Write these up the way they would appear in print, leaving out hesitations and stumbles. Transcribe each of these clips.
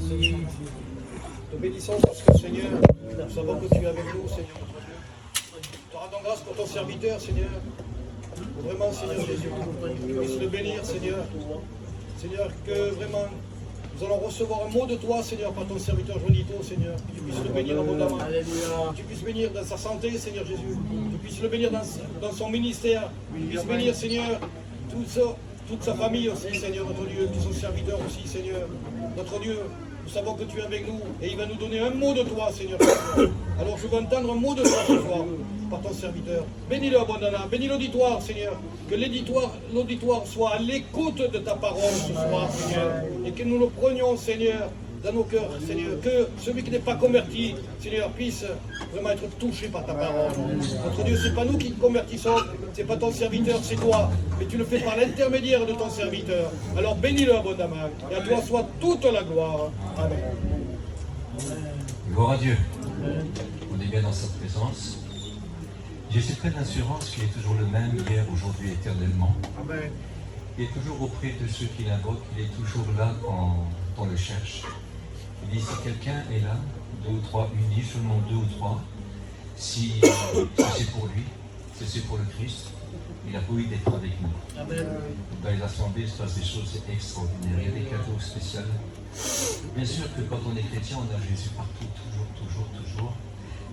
Seigneur. Te bénissons parce que, Seigneur, nous savons que tu es avec nous, Seigneur. Te rendons grâce pour ton serviteur, Seigneur. Vraiment, Seigneur Jésus, que tu puisses le bénir, Seigneur. Seigneur, que vraiment, nous allons recevoir un mot de toi, Seigneur, par ton serviteur Jonito, Seigneur. Que tu puisses le bénir abondamment. Que tu puisses bénir dans sa santé, Seigneur Jésus. Que tu puisses le bénir dans son ministère. Que tu puisses bénir, Seigneur, toute sa famille aussi, Seigneur, notre Dieu, tous son serviteur aussi, Seigneur. Notre Dieu, nous savons que tu es avec nous et il va nous donner un mot de toi, Seigneur. Alors je veux entendre un mot de toi ce soir par ton serviteur. Bénis-le abondamment, bénis l'auditoire, Seigneur. Que l'auditoire soit à l'écoute de ta parole ce soir, Seigneur. Et que nous le prenions, Seigneur, dans nos cœurs, Seigneur. Que celui qui n'est pas converti, Seigneur, puisse vraiment être touché par ta parole. Notre Dieu, ce n'est pas nous qui te convertissons, ce n'est pas ton serviteur, c'est toi. Mais tu le fais par l'intermédiaire de ton serviteur. Alors bénis-le abondamment. Et à toi soit toute la gloire. Amen. Gloire à Dieu. On est bien dans sa présence. J'ai cette pleine assurance qu'il est toujours le même hier, aujourd'hui, éternellement. Amen. Il est toujours auprès de ceux qui l'invoquent. Il est toujours là quand on le cherche. Il dit, si quelqu'un est là, 2 ou 3 unis, seulement 2 ou 3, si c'est pour lui, si c'est pour le Christ, il a voulu d'être avec nous. Amen. Dans les assemblées, il se passe des choses extraordinaires. Il y a des cadeaux spéciaux. Bien sûr que quand on est chrétien, on a Jésus partout, toujours.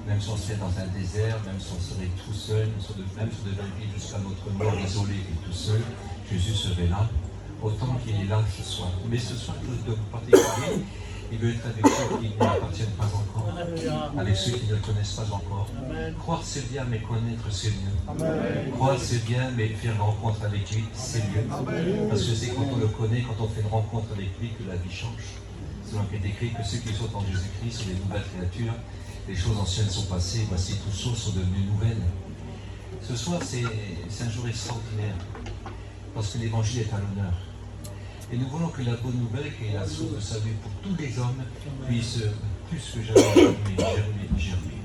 Même si on serait dans un désert, même si on serait tout seul, même si on devait vivre jusqu'à notre mort isolé et tout seul, Jésus serait là, autant qu'il est là ce soir. Mais ce soir, quelque chose de particulier, il veut être avec ceux qui ne l'appartiennent pas encore, avec ceux qui ne le connaissent pas encore. Croire c'est bien, mais connaître c'est mieux. Croire c'est bien, mais faire une rencontre avec lui, c'est mieux. Parce que c'est quand on le connaît, quand on fait une rencontre avec lui, que la vie change. C'est donc il est écrit que ceux qui sont en Jésus-Christ sont des nouvelles créatures. Les choses anciennes sont passées, voici toutes choses sont devenues nouvelles. Ce soir, c'est un jour extraordinaire, parce que l'évangile est à l'honneur. Et nous voulons que la bonne nouvelle, qui est la source de salut pour tous les hommes, puisse plus que jamais germer.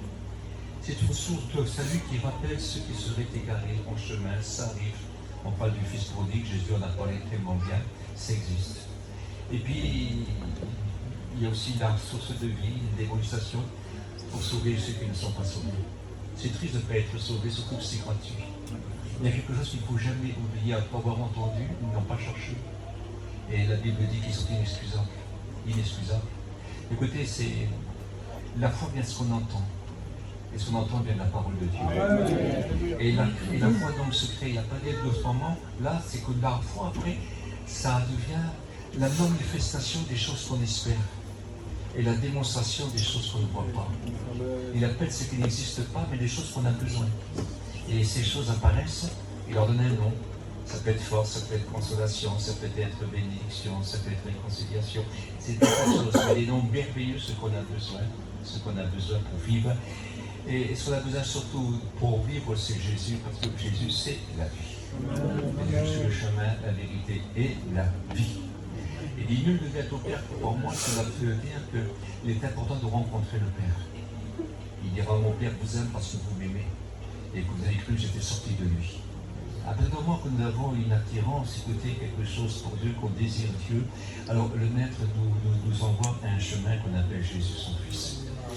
C'est une source de salut qui rappelle ceux qui seraient égarés en chemin. Ça arrive. On parle du Fils prodigue, Jésus en a parlé tellement bien, ça existe. Et puis, il y a aussi la source de vie, d'évolution, pour sauver ceux qui ne sont pas sauvés. C'est triste de ne pas être sauvé, surtout que c'est gratuit. Il y a quelque chose qu'il ne faut jamais oublier, après avoir entendu, ils n'ont pas cherché. Et la Bible dit qu'ils sont inexcusables. Inexcusables. Écoutez, c'est la foi vient de ce qu'on entend. Et ce qu'on entend vient de la parole de Dieu. Et la foi donc se crée. Il n'y a pas d'aide de ce moment. Là, c'est que la foi, après, ça devient la manifestation des choses qu'on espère. Et la démonstration des choses qu'on ne voit pas. Il appelle ce qui n'existe pas, mais des choses qu'on a besoin. Et ces choses apparaissent, il leur donne un nom. Ça peut être force, ça peut être consolation, ça peut être bénédiction, ça peut être réconciliation. C'est des choses, mais des noms merveilleux, ce qu'on a besoin pour vivre. Et ce qu'on a besoin surtout pour vivre, c'est Jésus, parce que Jésus, c'est la vie. Je suis le chemin, la vérité et la vie. Il dit, nul ne vient au Père que pour moi, cela veut dire qu'il est important de rencontrer le Père. Il dira, mon Père vous aime parce que vous m'aimez et que vous avez cru que j'étais sorti de lui. À partir du moment que nous avons une attirance, écouter quelque chose pour Dieu, qu'on désire Dieu, alors le Maître nous envoie un chemin qu'on appelle Jésus son Fils.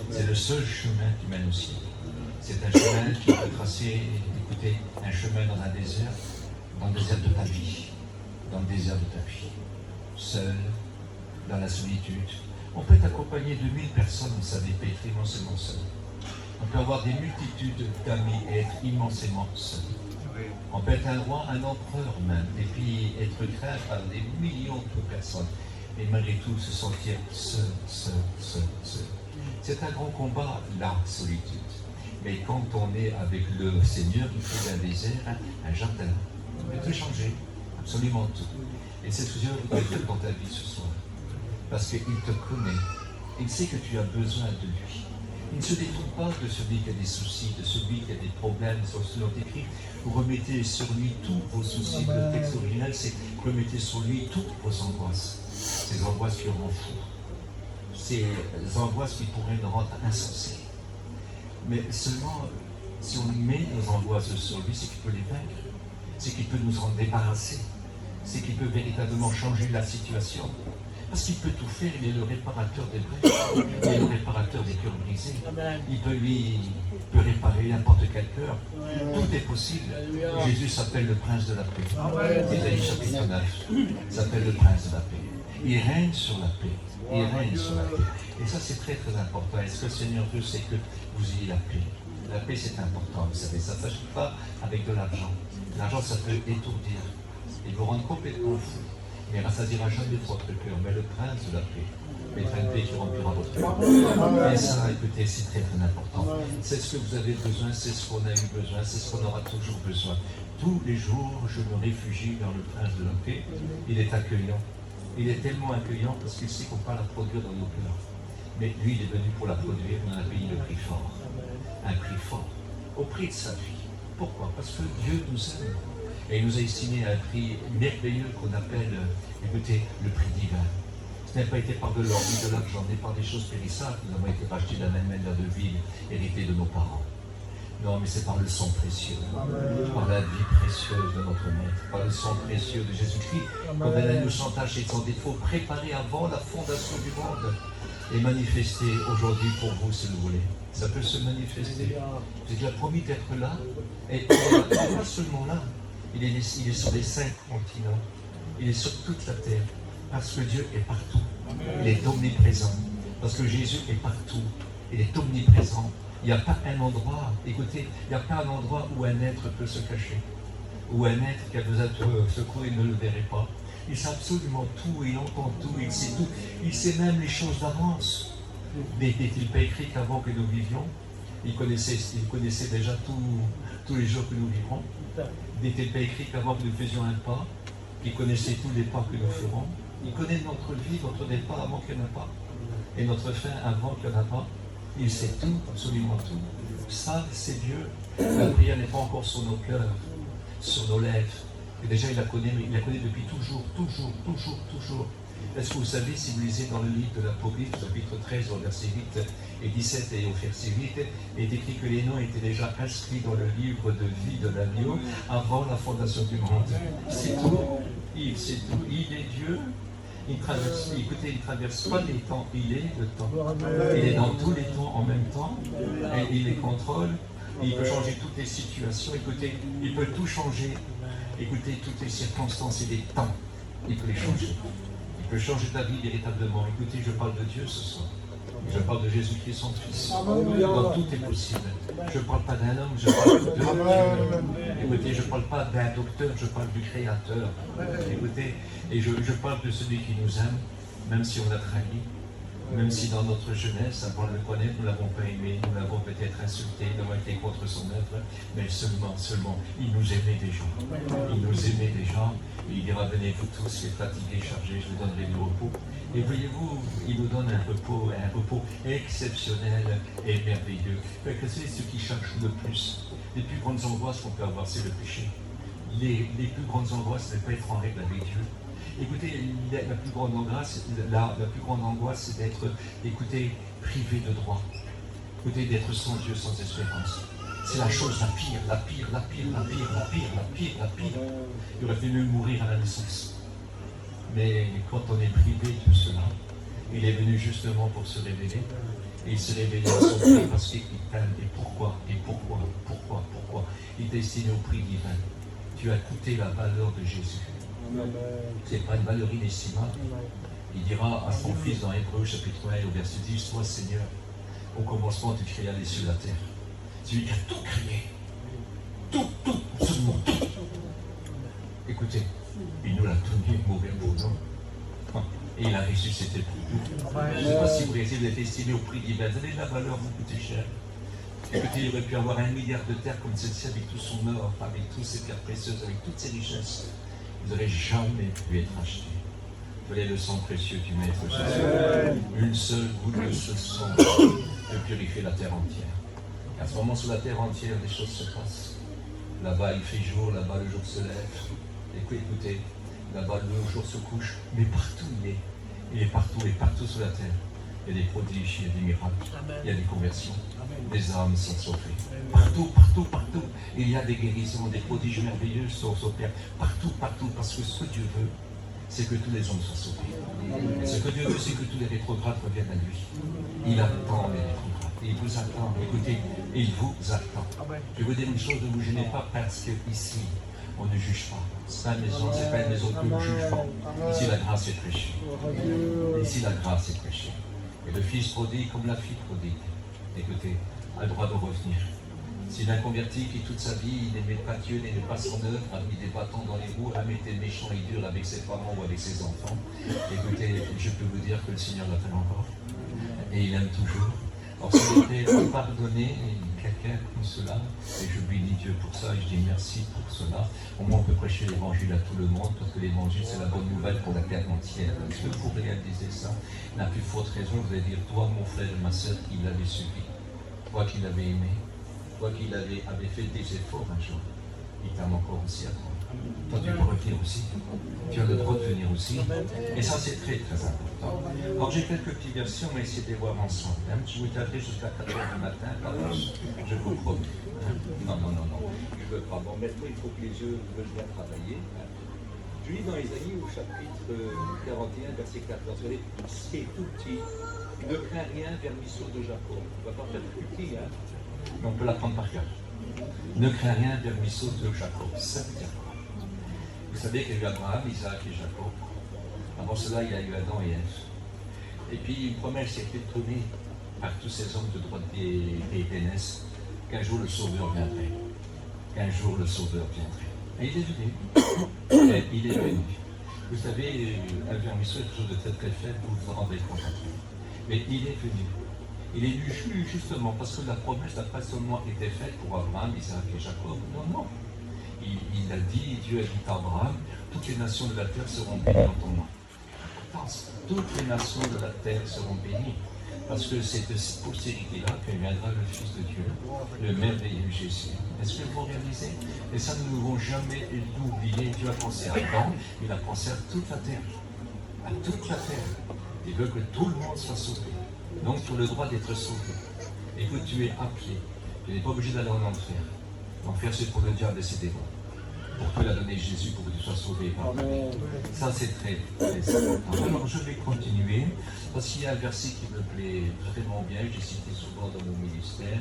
C'est le seul chemin qui mène au ciel. C'est un chemin qui peut tracer, écoutez, un chemin dans le désert de ta vie, dans le désert de ta vie. Seul, dans la solitude. On peut être accompagné de 1000 personnes, vous savez, pas être immensément seul. On peut avoir des multitudes d'amis et être immensément seul. On peut être un roi, un empereur même, et puis être craint par des millions de personnes, et malgré tout se sentir seul. C'est un grand combat, la solitude. Mais quand on est avec le Seigneur, il faut un désert, un jardin. On peut tout changer, absolument tout. Et c'est ce que Dieu veut faire dans ta vie ce soir. Parce qu'il te connaît. Il sait que tu as besoin de lui. Il ne se détourne pas de celui qui a des soucis, de celui qui a des problèmes, sur ce dont écrit. Vous remettez sur lui tous vos soucis. Le texte original, c'est remettez sur lui toutes vos angoisses. Ces angoisses qui rendent fou. Ces angoisses qui pourraient nous rendre insensés. Mais seulement, si on met nos angoisses sur lui, c'est qu'il peut les vaincre. C'est qu'il peut nous en débarrasser. C'est qu'il peut véritablement changer la situation. Parce qu'il peut tout faire, il est le réparateur des brèches, il est le réparateur des cœurs brisés. Il peut réparer n'importe quel cœur. Tout est possible. Jésus s'appelle le prince de la paix. Ésaïe chapitre 9 s'appelle le prince de la paix. Il règne sur la paix. Il règne sur la paix. Et ça, c'est très très important. Est-ce que le Seigneur veut, c'est que vous ayez la paix. La paix, c'est important. Vous savez, ça ne s'achète pas avec de l'argent. L'argent, ça peut étourdir et vous rendre complètement fou. Mais rassasiera jamais votre cœur. Mais le prince de la paix mettra une paix qui remplira votre cœur. Et ça, écoutez, c'est très très important. C'est ce que vous avez besoin, c'est ce qu'on a eu besoin, c'est ce qu'on aura toujours besoin. Tous les jours, je me réfugie vers le prince de la paix. Il est accueillant. Il est tellement accueillant parce qu'il sait qu'on ne peut pas la produire dans nos cœurs. Mais lui, il est venu pour la produire, on a payé le prix fort. Un prix fort, au prix de sa vie. Pourquoi? Parce que Dieu nous aime. Et il nous a estimé à un prix merveilleux qu'on appelle, écoutez, le prix divin. Ce n'a pas été par de l'or ni de l'argent, mais par des choses périssables. Nous avons été rachetés d'un même manière de vie héritée de nos parents. Non, mais c'est par le sang précieux, par la vie précieuse de notre Maître, par le sang précieux de Jésus-Christ, comme elle a nous sans tâche et sans défaut, préparé avant la fondation du monde et manifesté aujourd'hui pour vous, si vous voulez. Ça peut se manifester. Il a promis d'être là, et il n'est pas seulement là. Il est sur les 5 continents. Il est sur toute la terre. Parce que Dieu est partout. Il est omniprésent. Parce que Jésus est partout. Il est omniprésent. Il n'y a pas un endroit, écoutez, il n'y a pas un endroit où un être peut se cacher. Ou un être qui a besoin de secours, il ne le verrait pas. Il sait absolument tout, il entend tout, il sait tout. Il sait même les choses d'avance. N'était-il pas écrit qu'avant que nous vivions, il connaissait déjà tous les jours que nous vivrons? N'était-il pas écrit qu'avant que nous faisions un pas, qu'il connaissait tous les pas que nous ferons? Il connaît notre vie, notre départ avant qu'il n'y en ait pas. Et notre fin avant qu'il n'y en ait pas. Il sait tout, absolument tout. Ça, c'est Dieu. La prière n'est pas encore sur nos cœurs, sur nos lèvres. Et déjà, il la connaît depuis toujours, toujours, toujours, toujours. Est-ce que vous savez, si vous lisez dans le livre de l'Apocalypse, chapitre 13, au verset 8 et 17 et au verset 8, il est écrit que les noms étaient déjà inscrits dans le livre de vie de l'agneau avant la fondation du monde. C'est tout. Il est Dieu. Écoutez, il ne traverse pas les temps, il est le temps. Il est dans tous les temps en même temps, et il les contrôle. Il peut changer toutes les situations. Écoutez, il peut tout changer. Écoutez, toutes les circonstances et les temps, il peut les changer. Il peut changer ta vie véritablement. Écoutez, je parle de Dieu ce soir. Je parle de Jésus-Christ, son Fils. Donc tout est possible. Je ne parle pas d'un homme, je parle de Dieu. Écoutez, je ne parle pas d'un docteur, je parle du Créateur. Écoutez, et je parle de celui qui nous aime, même si on l'a trahi, même si dans notre jeunesse, avant de le connaître, nous ne l'avons pas aimé, nous l'avons peut-être insulté, nous avons été contre son œuvre, mais seulement, il nous aimait déjà. Il nous aimait déjà. Il dira, venez vous tous, les fatigués, chargés, je vous donnerai du repos. Et voyez-vous, il nous donne un repos exceptionnel et merveilleux. Que c'est ce qui charge le plus. Les plus grandes angoisses qu'on peut avoir, c'est le péché. Les plus grandes angoisses, c'est ne pas être en règle avec Dieu. Écoutez, la plus grande angoisse, c'est d'être, écoutez, privé de droit. Écoutez, d'être sans Dieu, sans espérance. C'est la chose la pire. Il aurait fallu mourir à la naissance. Mais quand on est privé de tout cela, il est venu justement pour se révéler. Et il s'est révélé à son prix parce qu'il t'aime. Et pourquoi? Il t'a estimé au prix divin. Tu as coûté la valeur de Jésus. Ce n'est pas une valeur inestimable. Il dira à son Fils dans Hébreux chapitre 1 au verset 10, toi Seigneur, au commencement tu créas les cieux et la terre. Celui qui a tout créé. Tout, absolument tout. Écoutez, il nous l'a donné mourir pour nous. Et il a ressuscité pour nous. Je ne sais pas si vous êtes estimé au prix divin. Vous avez de la valeur, vous coûtez cher. Écoutez, il aurait pu avoir 1 milliard de terres comme celle-ci avec tout son or, avec toutes ses pierres précieuses, avec toutes ses richesses. Vous n'aurez jamais pu être acheté. Quel est le sang précieux du Maître Jésus? Une seule goutte de ce sang peut purifier la terre entière. Et à ce moment, sur la terre entière, des choses se passent. Là-bas, il fait jour, là-bas, le jour se lève. Écoutez, là-bas, le jour se couche. Mais partout, il est. Il est partout, et partout sur la terre. Il y a des prodiges, il y a des miracles, il y a des conversions. Des âmes sont sauvées. Partout. Il y a des guérisons, des prodiges merveilleux sont opérés. Partout, parce que ce que Dieu veut, c'est que tous les hommes soient sauvés. Et ce que Dieu veut, c'est que tous les rétrogrades reviennent à lui. Il attend les rétrogrades. Il vous attend. Écoutez, il vous attend. Je vais vous dire une chose, ne vous gênez pas parce que ici, on ne juge pas. C'est pas une maison de jugement. Ici, la grâce est prêchée. Ici, la grâce est prêchée. Et le fils prodigue, comme la fille prodigue, écoutez, a le droit de revenir. S'il a un converti qui toute sa vie, il n'aimait pas Dieu, n'aimait pas son œuvre, a mis des bâtons dans les roues, a été méchant et dur avec ses parents ou avec ses enfants, écoutez, je peux vous dire que le Seigneur l'appelle encore. Et il aime toujours. Alors si vous était pardonner quelqu'un comme cela, et je bénis Dieu pour ça, et je dis merci pour cela, au moins on peut prêcher l'évangile à tout le monde, parce que l'évangile c'est la bonne nouvelle pour la terre entière. Est-ce que vous réalisez ça? La plus forte raison, vous allez dire, toi mon frère et ma soeur, qui l'avait suivi, toi qui l'avais aimé, toi qui avait fait des efforts un jour, il t'aime encore aussi à toi. Toi tu peux revenir aussi, tu as le droit de venir aussi, et ça c'est très très important. Alors j'ai quelques petites versions, on va essayer de les voir ensemble. Je vous garderai jusqu'à 4 h du matin, je vous promets. Non, je ne veux pas. Bon, maintenant il faut que les yeux veulent bien travailler. Je lis dans Ésaïe au chapitre 41, verset 14. Regardez, c'est tout petit. Ne crains rien, vermisseau de Jacob. On va pas faire plus petit, hein. Mais on peut l'apprendre par cœur. Ne crains rien, vermisseau de Jacob. Ça veut dire quoi? Vous savez qu'il y a eu Abraham, Isaac et Jacob. Avant cela, il y a eu Adam et Ève. Et puis une promesse a été donnée par tous ces hommes de droite des ténèbres qu'un jour le Sauveur viendrait. Qu'un jour le Sauveur viendrait. Et il est venu. Et il est venu. Vous savez, un vermisseau est quelque chose de très très faible, vous vous en rendrez compte. Mais il est venu. Il est venu justement parce que la promesse n'a pas seulement été faite pour Abraham, Isaac et Jacob. Non. Il a dit, Dieu a dit à Abraham, toutes les nations de la terre seront bénies dans ton nom. Toutes les nations de la terre seront bénies. Parce que c'est de cette postérité-là que viendra le Fils de Dieu, le merveilleux Jésus. Est-ce que vous réalisez? Et ça, nous ne devons jamais l'oublier. Dieu a pensé à Adam, il a pensé à toute la terre. À toute la terre. Il veut que tout le monde soit sauvé. Donc tu as le droit d'être sauvé. Écoute, tu es appelé. Tu n'es pas obligé d'aller en enfer. L'enfer, c'est pour le diable et ses démons. Pour toi, il a donné Jésus pour que tu sois sauvé par lui. Ça, c'est très important. Alors, je vais continuer, parce qu'il y a un verset qui me plaît vraiment bien, j'ai cité souvent dans mon ministère.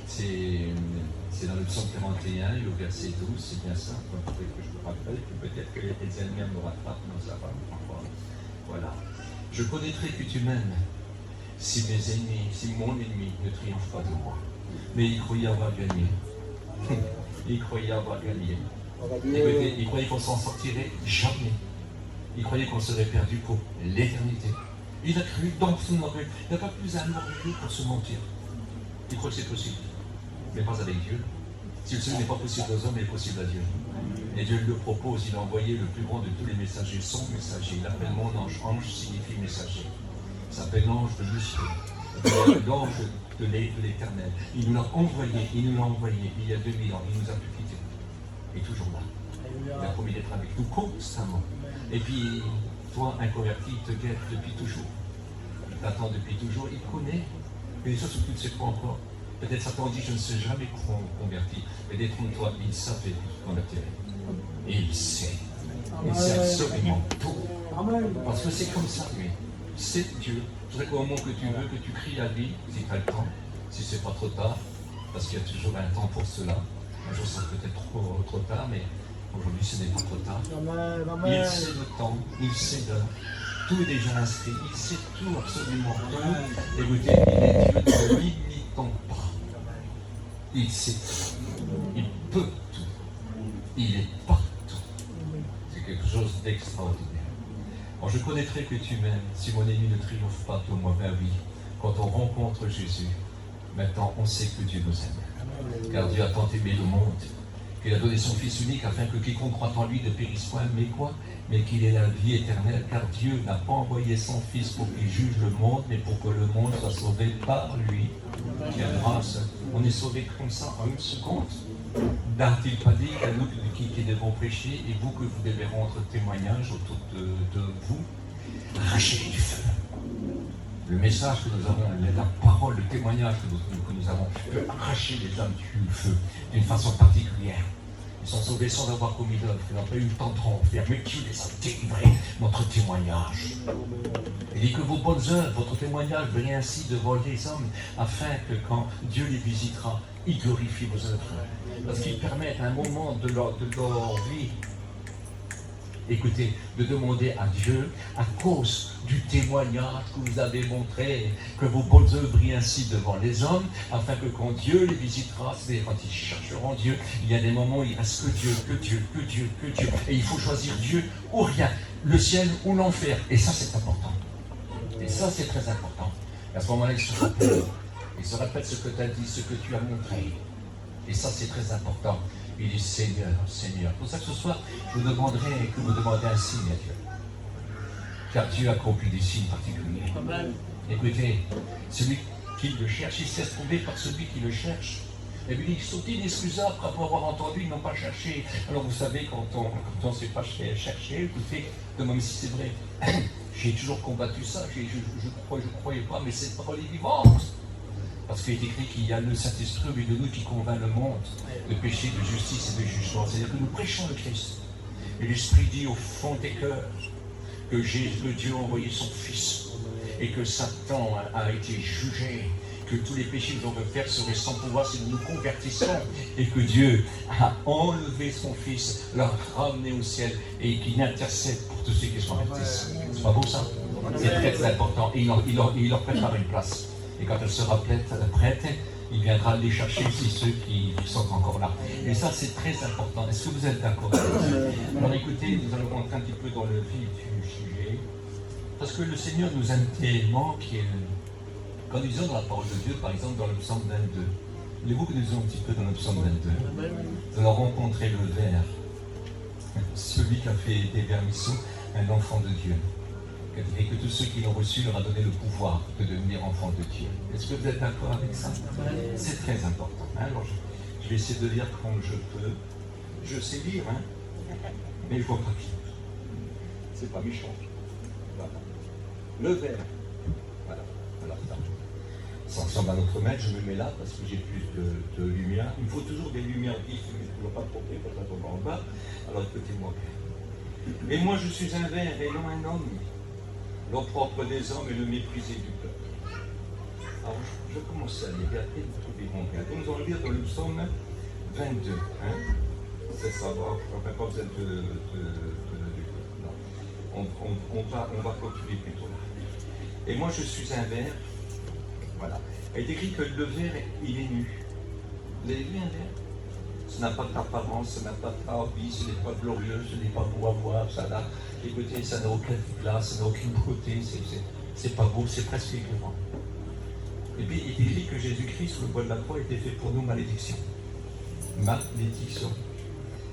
C'est dans le psaume 41, et au verset 12, c'est bien ça, que je me rappelle, que peut-être que les ennemis me rattrapent, non, ça va, voilà. Je connaîtrai que tu m'aimes, si mes ennemis, si mon ennemi ne triomphe pas de moi. Mais il croyait avoir gagné. Il croyait avoir gagné. Écoutez, il croyait qu'on s'en sortirait jamais. Il croyait qu'on serait perdu pour l'éternité. Il a cru dans son orgueil. Il n'y a pas plus un orgueil pour se mentir. Il croit que c'est possible, mais pas avec Dieu. Si le Seigneur n'est pas possible aux hommes, il est possible à Dieu. Et Dieu le propose, il a envoyé le plus grand de tous les messagers, son messager. Il appelle mon ange. Ange signifie messager. Il s'appelle l'ange de Lucifer, l'ange de l'Éternel. Il nous l'a envoyé, il y a 2000 ans. Il nous a pu quitter. Et toujours là. Il a promis d'être avec nous constamment. Et puis, toi, un converti, il te guette depuis toujours. Il t'attend depuis toujours, il connaît. Mais ça, c'est que tu ne sais pas encore. Peut-être Satan dit, je ne sais jamais converti. Mais détrompe-toi, il savait que tu convertirais. Et il sait. Il sait absolument tout. Parce que c'est comme ça, lui. C'est Dieu. Je voudrais qu'au moment que tu veux, que tu cries à lui, si tu as le temps, si c'est pas trop tard, parce qu'il y a toujours un temps pour cela. Un jour, ça peut être trop tard, mais aujourd'hui, ce n'est pas trop tard. Il sait le temps, il sait l'heure. Tout est déjà inscrit, il sait tout, absolument tout. Écoutez, il est Dieu, ne l'imitons pas. Il sait tout. Il peut tout. Il est partout. C'est quelque chose d'extraordinaire. Alors, je connaîtrai que tu m'aimes si mon ennemi ne triomphe pas de moi. Ben oui, quand on rencontre Jésus, maintenant on sait que Dieu nous aime. Car Dieu a tant aimé le monde qu'il a donné son Fils unique afin que quiconque croit en lui ne périsse point, mais quoi? Mais qu'il ait la vie éternelle, car Dieu n'a pas envoyé son Fils pour qu'il juge le monde, mais pour que le monde soit sauvé par lui. Quelle grâce! On est sauvé comme ça en une seconde. N'a-t-il pas dit à nous qui devons prêcher, et vous que vous devez rendre témoignage autour de vous, arrachez du feu. Le message que nous avons, la parole, le témoignage que nous avons, peut arracher les âmes du feu d'une façon particulière. Ils sont sauvés sans avoir commis d'œuvre. Ils n'ont pas eu le temps de faire. Mais Dieu les a délivrés. Notre témoignage. Il dit que vos bonnes œuvres, votre témoignage brille ainsi devant les hommes, afin que quand Dieu les visitera, il glorifie vos œuvres. Parce qu'ils permettent à un moment de leur vie, écoutez, de demander à Dieu, à cause du témoignage que vous avez montré, que vos bonnes œuvres brillent ainsi devant les hommes, afin que quand Dieu les visitera, c'est-à-dire quand ils chercheront Dieu, il y a des moments où il ne reste que Dieu, que Dieu, que Dieu, que Dieu. Et il faut choisir Dieu ou rien, le ciel ou l'enfer. Et ça, c'est important. Et ça, c'est très important. Et à ce moment-là, il se rappelle ce que tu as dit, ce que tu as montré. Et ça, c'est très important. Il dit Seigneur, Seigneur. Pour ça que ce soir, je vous demanderai que vous demandez un signe à Dieu. Car Dieu a accompli des signes particuliers. Écoutez, celui qui le cherche, il se laisse trouver par celui qui le cherche. Et puis ils sont inexcusables après avoir entendu, ils n'ont pas cherché. Alors vous savez, quand on ne sait pas chercher, écoutez, même si c'est vrai, j'ai toujours combattu ça, je ne croyais pas, mais cette parole est vivante. Parce qu'il est écrit qu'il y a le Saint-Esprit au milieu de nous qui convainc le monde de péché, de justice et de jugement. C'est-à-dire que nous prêchons le Christ. Et l'Esprit dit au fond des cœurs que Dieu a envoyé son Fils et que Satan a été jugé, que tous les péchés que l'on veut faire seraient sans pouvoir si nous nous convertissons, et que Dieu a enlevé son Fils, l'a ramené au ciel et qu'il intercède pour tous ceux qui sont baptisés. C'est pas beau ça? C'est très très important. Et il leur prépare une place. Et quand elle sera prête, il viendra les chercher aussi ceux qui sont encore là. Et ça, c'est très important. Est-ce que vous êtes d'accord avec ça? Alors écoutez, nous allons rentrer un petit peu dans le vif du sujet. Parce que le Seigneur nous aime tellement quand nous lisons dans la parole de Dieu, par exemple dans le psaume 22, voulez-vous que nous lisons un petit peu dans le psaume 22? Nous allons rencontrer le Verbe, celui qui a fait des vermisseaux, un enfant de Dieu. Et que tous ceux qui l'ont reçu leur a donné le pouvoir de devenir enfants de Dieu. Est-ce que vous êtes d'accord avec ça? C'est très important. Alors je vais essayer de lire comme je peux. Je sais lire, mais je ne vois pas bien. C'est pas méchant. Voilà. Le Verbe. Voilà. Alors ça ressemble à notre maître, je me mets là parce que j'ai plus de lumière. Il me faut toujours des lumières vives, mais je ne peux pas tromper quand ça tombe en bas. Alors écoutez-moi bien. Mais moi je suis un verbe et non un homme. L'opprobre des hommes et le méprisé du peuple. Alors, je commence à lire, et après vous trouverez bien. Donc, nous allons lire dans le psaume 22. C'est ça, on ne va pas besoin de non. On va continuer plutôt là. Et moi, je suis un ver. Voilà. Il est écrit que le ver, il est nu. Vous avez vu un ver? Ça n'a pas d'apparence, ça n'a pas de hardi, ce n'est pas glorieux, ce n'est pas beau à voir, ça n'a, écoutez, ça n'a aucun éclat, ça n'a aucune beauté, c'est pas beau, c'est presque écœurant. Et puis il est dit que Jésus-Christ, sur le bois de la croix, était fait pour nous malédiction. Malédiction.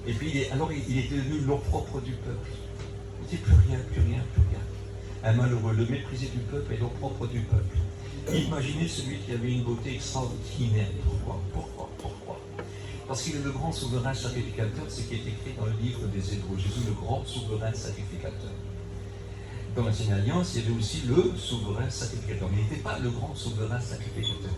Et puis il était devenu l'opprobre du peuple. Il ne dit plus rien, plus rien, plus rien. Un malheureux, le méprisé du peuple et l'opprobre du peuple. Imaginez celui qui avait une beauté extraordinaire. Pourquoi? Parce qu'il est le grand souverain sacrificateur, ce qui est écrit dans le livre des Hébreux. Jésus, le grand souverain sacrificateur. Dans l'Ancienne Alliance, il y avait aussi le souverain sacrificateur. Mais il n'était pas le grand souverain sacrificateur.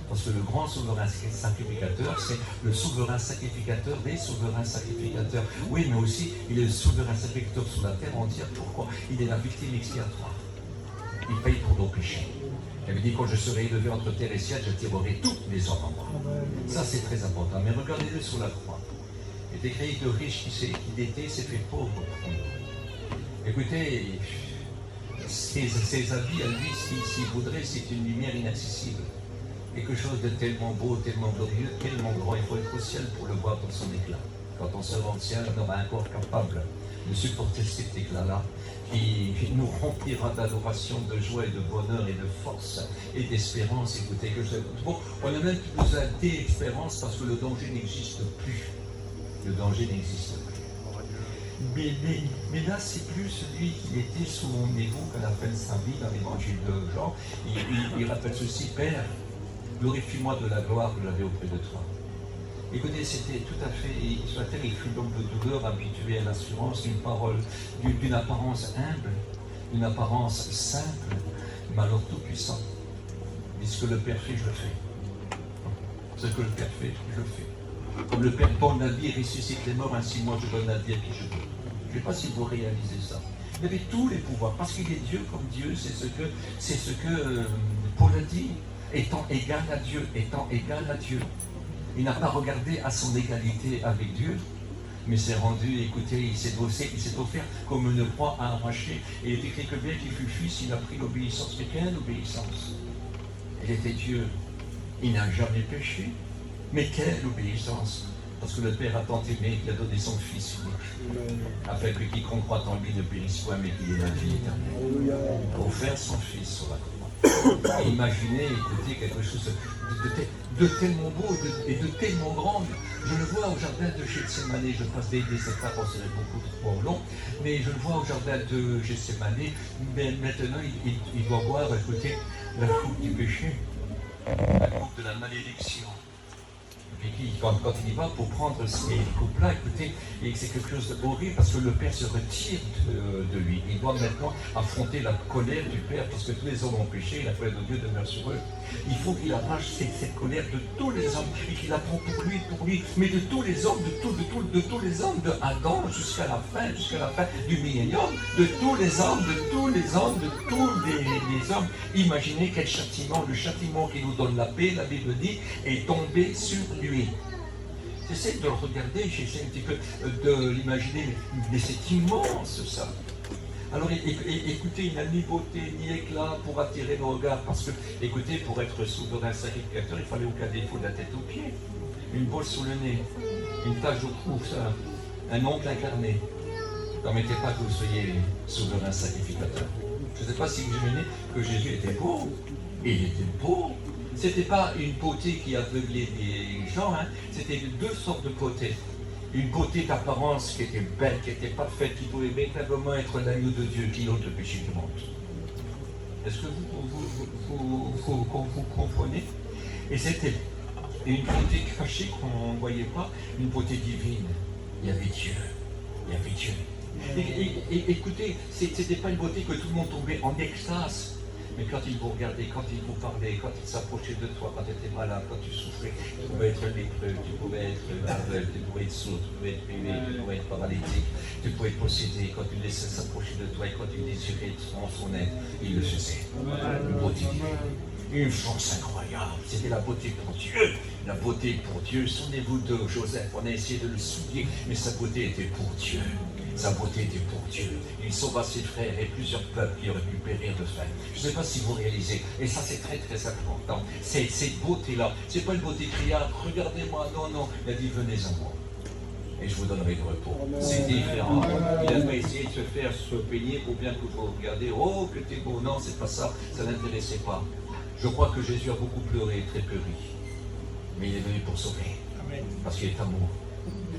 Parce que le grand souverain sacrificateur, c'est le souverain sacrificateur des souverains sacrificateurs. Oui, mais aussi, il est le souverain sacrificateur sur la terre entière. Pourquoi? Il est la victime expiatoire. Il paye pour nos péchés. Il avait dit, quand je serai élevé entre terre et ciel, j'attirerai tous les hommes en moi. Ça, c'est très important. Mais regardez-le sur la croix. Il est écrit que le riche qui était s'est fait pauvre pour nous. Écoutez, ses habits à lui, s'il voudrait, c'est une lumière inaccessible. Quelque chose de tellement beau, tellement glorieux, tellement grand. Il faut être au ciel pour le voir dans son éclat. Quand on sera au ciel, on aura un corps capable de supporter cet éclat-là, qui nous remplira d'adoration, de joie et de bonheur et de force et d'espérance. Écoutez, on a même qui nous a dit espérance parce que le danger n'existe plus. Le danger n'existe plus. Mais là, c'est plus celui qui était sous mon égo qu'à la fin de sa vie dans l'évangile de Jean. Il rappelle ceci: Père, glorifie-moi de la gloire que j'avais auprès de toi. Écoutez, c'était tout à fait, sur la terre, il fut l'homme de douleur, habitué à l'assurance, d'une parole, d'une apparence humble, d'une apparence simple, mais alors tout puissant. Mais ce que le Père fait, je le fais. Ce que le Père fait, je le fais. Comme le Père donne la vie et ressuscite les morts, ainsi moi je donne la vie à qui je veux. Je ne sais pas si vous réalisez ça. Il avait tous les pouvoirs, parce qu'il est Dieu comme Dieu, c'est ce que Paul a dit. Étant égal à Dieu, étant égal à Dieu. Il n'a pas regardé à son égalité avec Dieu, mais s'est rendu, écoutez, il s'est offert comme une proie à arracher. Et il est écrit que bien qu'il fut fils, il a pris l'obéissance. Mais quelle obéissance? Il était Dieu. Il n'a jamais péché. Mais quelle obéissance? Parce que le Père a tant aimé qu'il a donné son Fils unique, afin que quiconque croit en lui ne périsse point, mais qu'il ait la vie éternelle. Il a offert son Fils sur la croix. Et imaginez, écoutez, quelque chose de tellement beau et de tellement grand. Je le vois au jardin de Gethsémane, je passe des étapes, on serait beaucoup trop long, mais je le vois au jardin de Gethsémane, mais maintenant il doit voir, écoutez, la coupe du péché, la coupe de la malédiction. Et quand il y va pour prendre ces coupes-là, écoutez, et c'est quelque chose d'horrible parce que le Père se retire de lui. Il doit maintenant affronter la colère du Père parce que tous les hommes ont péché et la colère de Dieu demeure sur eux. Il faut qu'il arrache cette colère de tous les hommes et qu'il la prend pour lui, mais de tous les hommes, de tous les hommes, de Adam jusqu'à la fin du millénium, de tous les hommes, de tous les hommes. Imaginez quel châtiment, le châtiment qui nous donne la paix, la Bible dit, est tombé sur lui. J'essaie de le regarder, j'essaie un petit peu de l'imaginer, mais c'est immense ça. Alors écoutez, il n'a ni beauté ni éclat pour attirer nos regards, parce que, écoutez, pour être souverain sacrificateur, il fallait aucun défaut de la tête aux pieds, une bosse sous le nez, une tache au cou, ça, un oncle incarné. Ne permettez pas que vous soyez souverain sacrificateur. Je ne sais pas si vous imaginez que Jésus était beau, et il était beau. C'était pas une beauté qui aveuglait des gens, hein. C'était deux sortes de beauté. Une beauté d'apparence qui était belle, qui était parfaite, qui pouvait véritablement être l'agneau de Dieu qui ôte le péché du monde. Est-ce que vous comprenez? Et c'était une beauté cachée qu'on ne voyait pas, une beauté divine. Il y avait Dieu. Il y avait Dieu. Et écoutez, c'était pas une beauté que tout le monde tombait en extase. Mais quand il vous regardait, quand il vous parlait, quand il s'approchait de toi, quand tu étais malade, quand tu souffrais, tu pouvais être lépreux, tu pouvais être aveugle, tu pouvais être sourd, tu pouvais être privé, tu pouvais être paralytique, tu pouvais être possédé. Quand tu laissais s'approcher de toi et quand tu désirais son aide, il le faisait. Une beauté divine, une force incroyable. C'était la beauté pour Dieu. La beauté pour Dieu. Souvenez-vous de Joseph, on a essayé de le souiller, mais sa beauté était pour Dieu. Sa beauté était pour Dieu. Il sauva ses frères et plusieurs peuples qui auraient pu périr de faim. Je ne sais pas si vous réalisez, et ça c'est très très important. Cette beauté-là, c'est pas une beauté criarde, regardez-moi, non, il a dit venez en moi. Et je vous donnerai le repos. C'est différent. Il n'a pas essayé de se faire se peigner pour bien que vous regardiez, oh que t'es beau. Non, c'est pas ça, ça ne l'intéressait pas. Je crois que Jésus a beaucoup pleuré et très peu ri. Mais il est venu pour sauver. Parce qu'il est amour.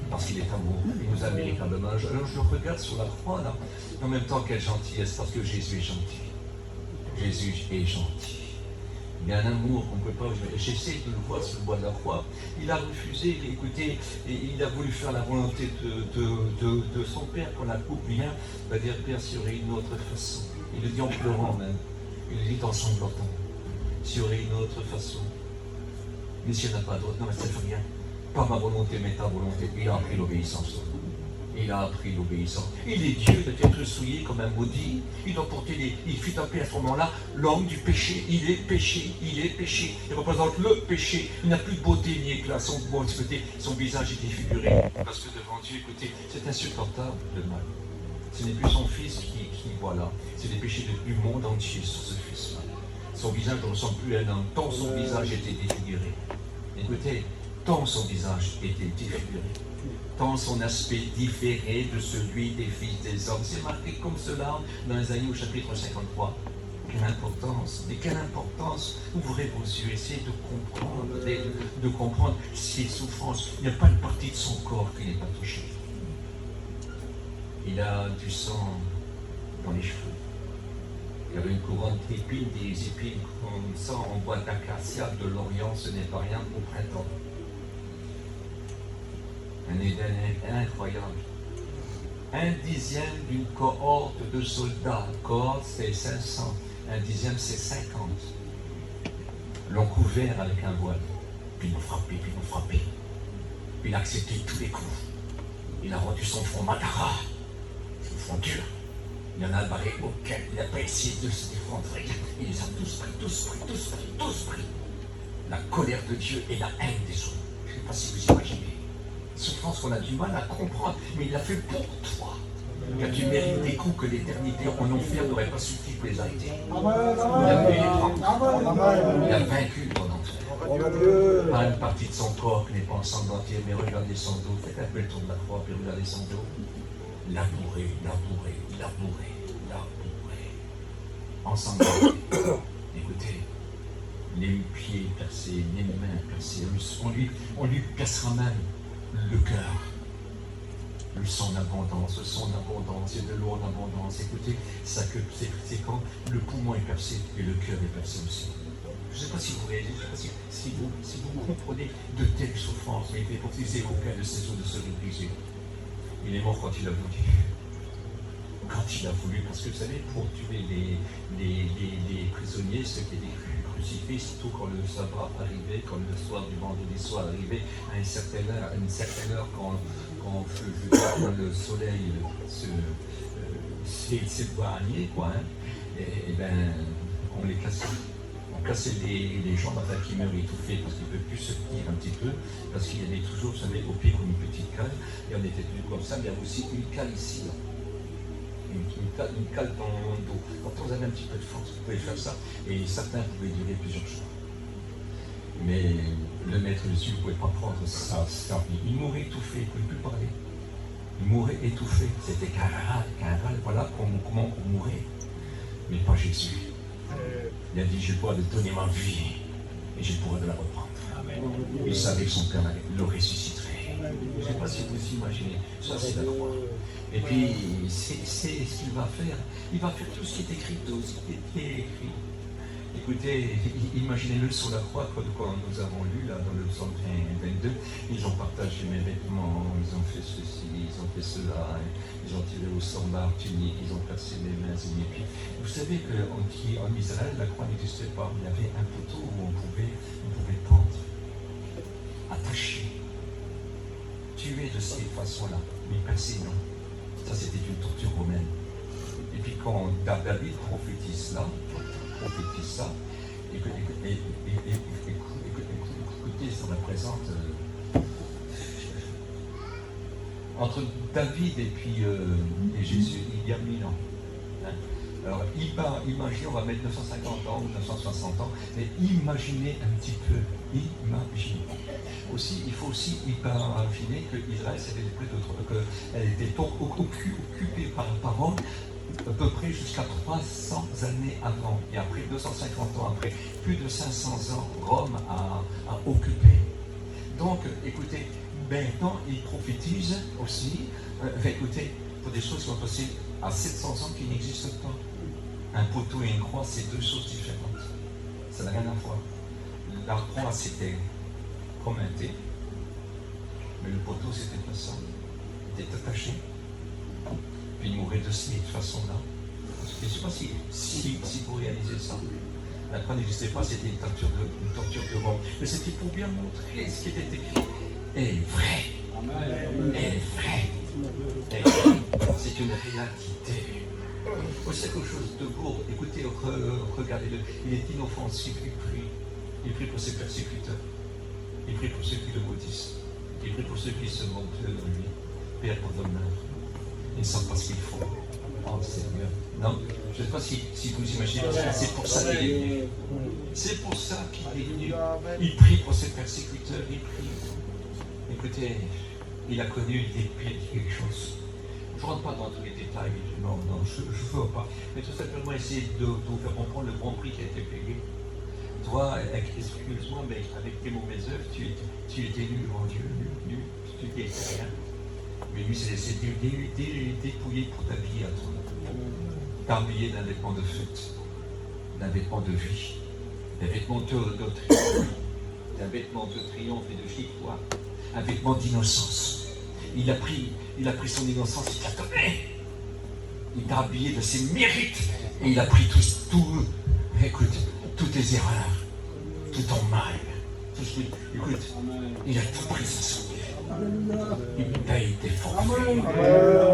Parce qu'il est amour, il nous a véritablement. Alors je regarde sur la croix là, en même temps quelle gentillesse, parce que Jésus est gentil. Jésus est gentil. Il y a un amour qu'on ne peut pas. J'essaie de le voir sur le bois de la croix. Il a refusé, écoutez, et il a voulu faire la volonté de son Père quand la coupe vient. Il va dire Père, s'il y aurait une autre façon. Il le dit en pleurant même. Il le dit en sanglotant. S'il y aurait une autre façon. Mais s'il n'y en a pas d'autre, non, mais ça ne fait rien. Pas ma volonté, mais ta volonté. Il a appris l'obéissance. Il a appris l'obéissance. Il est Dieu d'être souillé comme un maudit. Il doit porter il fut appelé à ce moment-là l'homme du péché. Il est péché. Il est péché. Il représente le péché. Il n'a plus de beauté ni éclat. Son visage est défiguré. Parce que devant Dieu, écoutez, c'est insupportable le mal. Ce n'est plus son fils qui voit là. C'est les péchés du monde entier sur ce fils-là. Son visage ne ressemble plus à un homme. Tant son visage était défiguré. Écoutez, tant son visage était défiguré, tant son aspect différait de celui des fils des hommes. C'est marqué comme cela dans Ésaïe au chapitre 53. Quelle importance, mais quelle importance. Ouvrez vos yeux, essayez de comprendre ses souffrances. Il n'y a pas une partie de son corps qui n'est pas touchée. Il a du sang dans les cheveux. Il y avait une couronne d'épines, des épines comme ça en bois d'acacia de l'Orient, ce n'est pas rien au printemps. Un Éden incroyable. 1/10 d'une cohorte de soldats. Cohorte, c'est 500. 1/10, c'est 50. L'ont couvert avec un voile. Puis ils l'ont frappé, puis ils l'ont frappé. Il a accepté tous les coups. Il a rendu son front matara, son front dur. Il y en a barré auquel il n'a pas essayé de se défendre. Il les a tous pris. La colère de Dieu et la haine des autres. Je ne sais pas si vous imaginez. Souffrance qu'on a du mal à comprendre, mais il l'a fait pour toi. Car tu mérites des coups que l'éternité en enfer n'aurait pas suffi pour les arrêter. Il a pu les prendre. Il a vaincu ton enfer. Pas une partie de son corps qui n'est pas ensanglanté, mais regardez son dos. Faites un peu le tour de la croix, puis regardez son dos. Labouré. Ensanglanté. Écoutez, les pieds percés, les mains percées. On lui cassera même le cœur. Le sang d'abondance, et de l'eau en abondance. Écoutez, ça que c'est quand le poumon est percé et le cœur est percé aussi. Je ne sais pas si vous réalisez, je ne sais pas si vous comprenez de telles souffrances, mais il est pour qu'ils aient aucun de ces os de se briser. Il est mort quand il a voulu. Quand il a voulu, parce que vous savez, pour tuer les prisonniers, ceux qui étaient crucifiés, surtout quand le sabbat arrivait, quand le soir du vendredi soir arrivait, à une certaine heure, quand le soleil s'éloignait, et ben, on les cassait. On cassait les jambes afin qu'ils meurent étouffés parce qu'ils ne peuvent plus se tenir un petit peu, parce qu'il y avait toujours, vous savez, au pied comme une petite cale, et on était tenus comme ça, mais il y avait aussi une cale ici, là. Une cale dans le dos. Quand vous avez un petit peu de force, vous pouvez faire ça, et certains pouvaient durer plusieurs jours. Mais le maître dessus ne pouvait pas prendre ça. Il mourait étouffé, il ne pouvait plus parler. Il mourait étouffé. C'était qu'un râle, voilà comment on mourait. Mais pas Jésus. Il a dit, je pourrais donner ma vie et je pourrais de la reprendre. Il savait que son Père le ressusciterait. Je ne sais pas si vous imaginez. Ça, c'est la croix. Et puis, c'est ce qu'il va faire. Il va faire tout ce qui est écrit, tout ce qui est écrit. Écoutez, imaginez-le sur la croix, quand nous avons lu là, dans le psaume 22, ils ont partagé mes vêtements, ils ont fait ceci, ils ont fait cela, ils ont tiré au sort ma tunique, ils ont percé mes mains et mes pieds. Vous savez qu'en Israël, la croix n'existait pas. Il y avait un poteau où on pouvait pendre, attacher, tuer de cette façon-là, mais percer non. Ça, c'était une torture romaine. Et puis quand David prophétise ça, écoutez, ça représente entre David et puis et Jésus, il y a 1000 ans. Hein? Alors, imaginez, on va mettre 950 ans ou 960 ans, mais imaginez un petit peu, imaginez. Aussi, il faut aussi imaginer que Israël, qu'elle était occupée par Rome, à peu près jusqu'à 300 années avant. Et après 250 ans après, plus de 500 ans, Rome a occupé. Donc, écoutez, maintenant, il prophétise aussi, écoutez, pour des choses qui sont passées à 700 ans qui n'existent pas. Un poteau et une croix, c'est deux choses différentes. Ça n'a rien à voir. La croix, c'était comme un thé, mais le poteau, c'était pas ça. Il était attaché. Puis il mourait de cette façon-là. Je ne sais pas si vous réalisez ça. La croix n'existait pas, c'était une torture de mort. Mais c'était pour bien montrer ce qui était écrit est vrai. Est vrai. C'est une réalité. C'est quelque chose de beau. Écoutez, regardez-le. Il est inoffensif, il prie pour ses persécuteurs. Il prie pour ceux qui le maudissent. Il prie pour ceux qui se moquent de lui. Père, pardonne-leur. Ils ne savent pas ce qu'ils font. Oh Seigneur. Non, je ne sais pas si vous imaginez, c'est pour ça qu'il est venu. C'est pour ça qu'il est venu. Il prie pour ses persécuteurs, il prie. Écoutez, il a connu des pires quelque chose. Je ne rentre pas dans tous les détails, non, je ne veux pas. Mais tout simplement essayer de vous faire comprendre le bon prix qui a été payé. Toi, excuse-moi, mais avec tes mauvaises œuvres, tu étais nu devant Dieu, nu, tu n'étais rien. Mais lui s'est laissé dépouiller pour t'habiller à toi. T'habiller d'un vêtement de fête, d'un vêtement de vie, d'un vêtement de triomphe, d'un vêtement de triomphe et de victoire, un vêtement d'innocence. Il a pris son innocence, il t'a donné. Il t'a habillé de ses mérites. Et il a pris écoute, toutes tes erreurs, tout ton mal. Écoute, il a tout pris sur son Il paye tes forfaits.